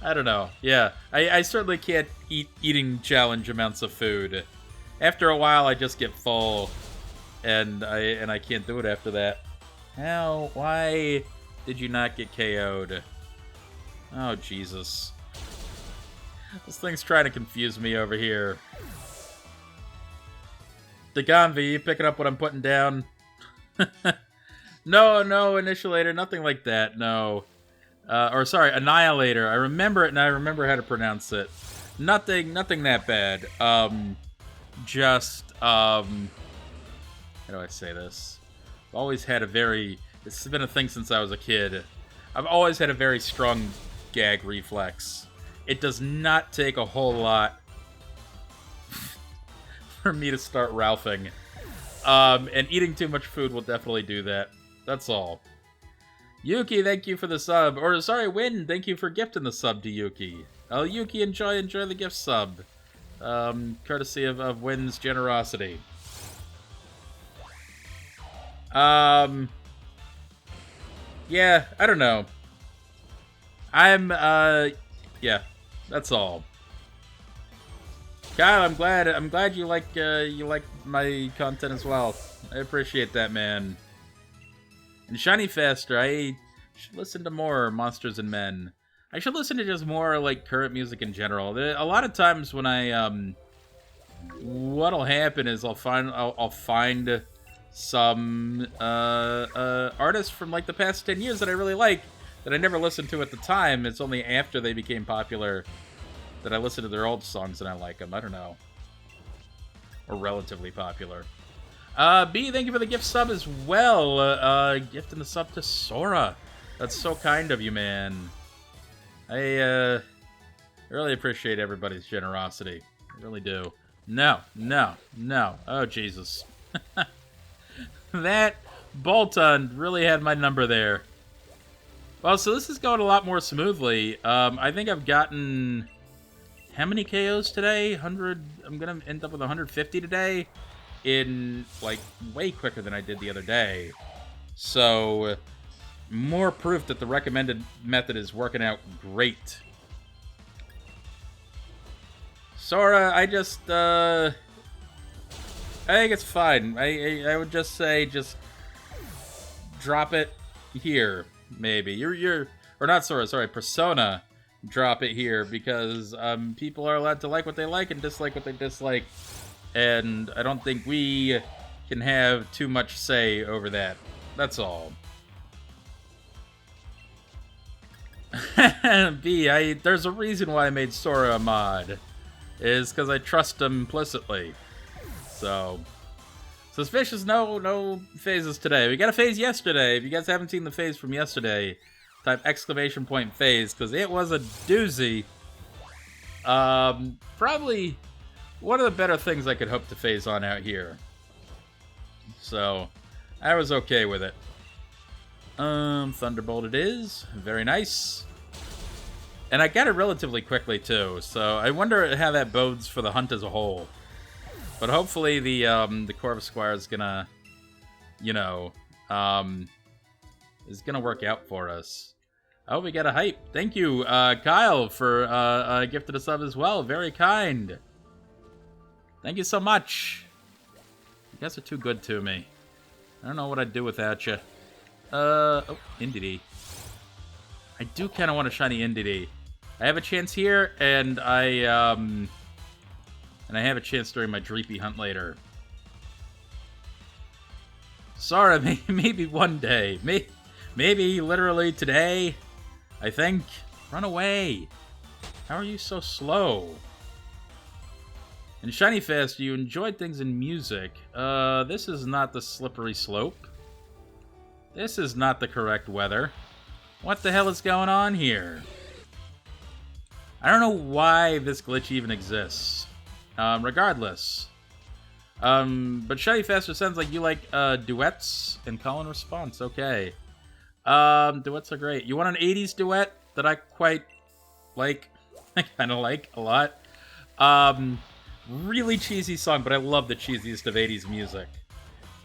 don't know. Yeah, I certainly can't eat eating challenge amounts of food. After a while, I just get full, and I can't do it after that. How? Why did you not get KO'd? Oh, Jesus. This thing's trying to confuse me over here. Deganvi, you picking up what I'm putting down? No, Initialator, nothing like that, no. Or sorry, Annihilator. I remember it, and I remember how to pronounce it. Nothing that bad. How do I say this? I've always had this has been a thing since I was a kid. I've always had a very strong gag reflex. It does not take a whole lot for me to start ralphing. And eating too much food will definitely do that. That's all. Yuki, thank you for the sub. Or, sorry, Win, thank you for gifting the sub to Yuki. Oh, Yuki, enjoy the gift sub. Courtesy of Win's generosity. Yeah, I don't know. Yeah, that's all. Kyle, I'm glad you like my content as well. I appreciate that, man. And Shiny Faster, I should listen to more Monsters and Men. I should listen to just more like current music in general. A lot of times when what'll happen is I'll find some artists from like the past 10 years that I really like that I never listened to at the time. It's only after they became popular that I listen to their old songs and I like them. I don't know. Or relatively popular. B, thank you for the gift sub as well. Gifting the sub to Sora. That's so kind of you, man. I I really appreciate everybody's generosity. I really do. No, no, no. Oh, Jesus. That Bolton really had my number there. Well, so this is going a lot more smoothly. I think I've gotten... How many KOs today? 100... I'm going to end up with 150 today. In, like, way quicker than I did the other day. So, more proof that the recommended method is working out great. Sora, I just, I think it's fine. I would just say, just drop it here, maybe. Or not Sora, sorry, Persona, drop it here, because, people are allowed to like what they like and dislike what they dislike. And I don't think we can have too much say over that. That's all. B, there's a reason why I made Sora a mod. Is because I trust him implicitly. So, Suspicious, no phases today. We got a phase yesterday. If you guys haven't seen the phase from yesterday, type exclamation point phase, because it was a doozy. Probably one of the better things I could hope to phase on out here. So, I was okay with it. Thunderbolt it is. Very nice. And I got it relatively quickly, too, so I wonder how that bodes for the hunt as a whole. But hopefully the Corvisquire is gonna, you know, is gonna work out for us. Oh, we got a hype. Thank you, Kyle, for gifted a sub as well. Very kind. Thank you so much. You guys are too good to me. I don't know what I'd do without you. Oh, Indeedee. I do kind of want a shiny Indeedee. I have a chance here, and I have a chance during my Dreepy hunt later. Sorry, maybe one day. Maybe literally today, I think. Run away. How are you so slow? In Shiny Fest, you enjoyed things in music. This is not the slippery slope. This is not the correct weather. What the hell is going on here? I don't know why this glitch even exists. Regardless. But Shiny Faster sounds like you like duets and call and response. Okay. Duets are great. You want an 80s duet that I quite like? I kind of like a lot. Really cheesy song, but I love the cheesiest of 80s music.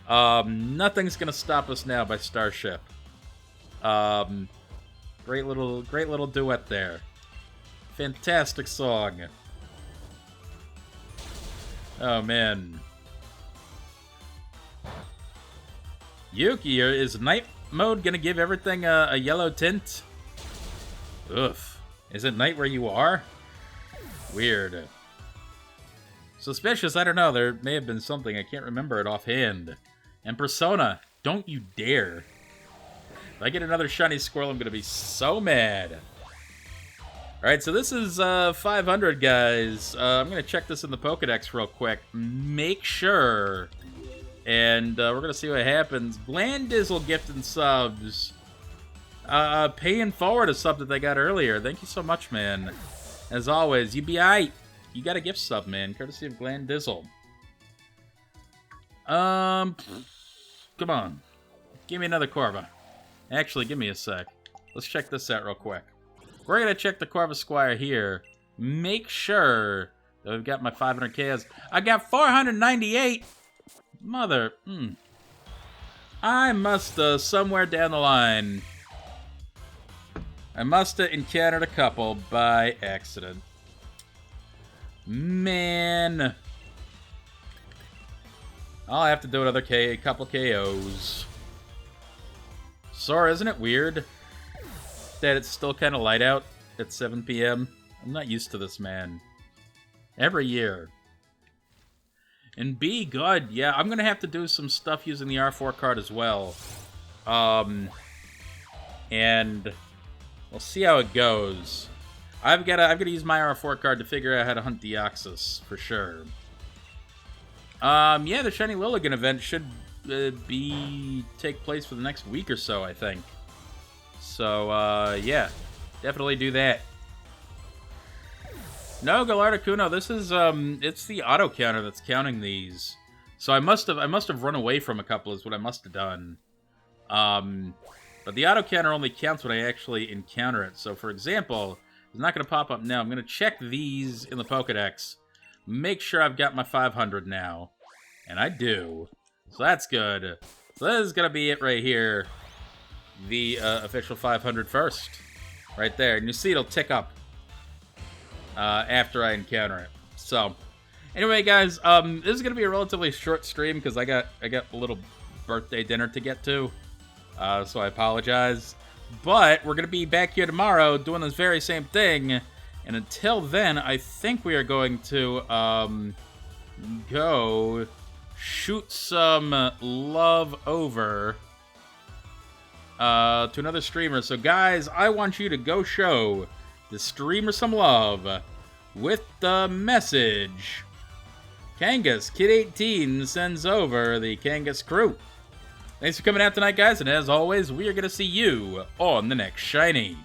Nothing's Gonna Stop Us Now by Starship. Great little duet there. Fantastic song. Oh man. Yuki, is night mode gonna give everything a yellow tint? Oof. Is it night where you are? Weird. Suspicious, I don't know. There may have been something. I can't remember it offhand. And Persona, don't you dare. If I get another shiny squirrel, I'm gonna be so mad. Alright, so this is 500, guys. I'm gonna check this in the Pokedex real quick. Make sure. And we're gonna see what happens. Blandizzle gifting subs. Paying forward a sub that they got earlier. Thank you so much, man. As always, you be aight. You got a gift sub, man. Courtesy of Glandizzle. Come on. Give me another Corva. Actually, give me a sec. Let's check this out real quick. We're going to check the Corvisquire here. Make sure that we've got my 500 KOs. I got 498! Mother. I must have, somewhere down the line, I must have encountered a couple by accident. Man. I'll have to do another couple KOs. Sora, isn't it weird that it's still kind of light out at 7 p.m.? I'm not used to this, man. Every year. And B, good. Yeah, I'm going to have to do some stuff using the R4 card as well. And we'll see how it goes. I've got to use my R4 card to figure out how to hunt Deoxys, for sure. Yeah, the Shiny Lilligant event should take place for the next week or so, I think. So, yeah, definitely do that. No, Gallardicuno, this is, it's the auto counter that's counting these. So I must have run away from a couple is what I must have done. But the auto counter only counts when I actually encounter it. So, for example, it's not going to pop up now. I'm going to check these in the Pokedex. Make sure I've got my 500 now. And I do. So that's good. So this is going to be it right here. The official 500 first. Right there. And you see it'll tick up after I encounter it. So, anyway, guys, this is going to be a relatively short stream because I got a little birthday dinner to get to. So I apologize. But we're going to be back here tomorrow doing this very same thing. And until then, I think we are going to go shoot some love over to another streamer. So guys, I want you to go show the streamer some love with the message. Kangas Kid 18 sends over the Kangas crew. Thanks for coming out tonight, guys, and as always, we are going to see you on the next Shiny.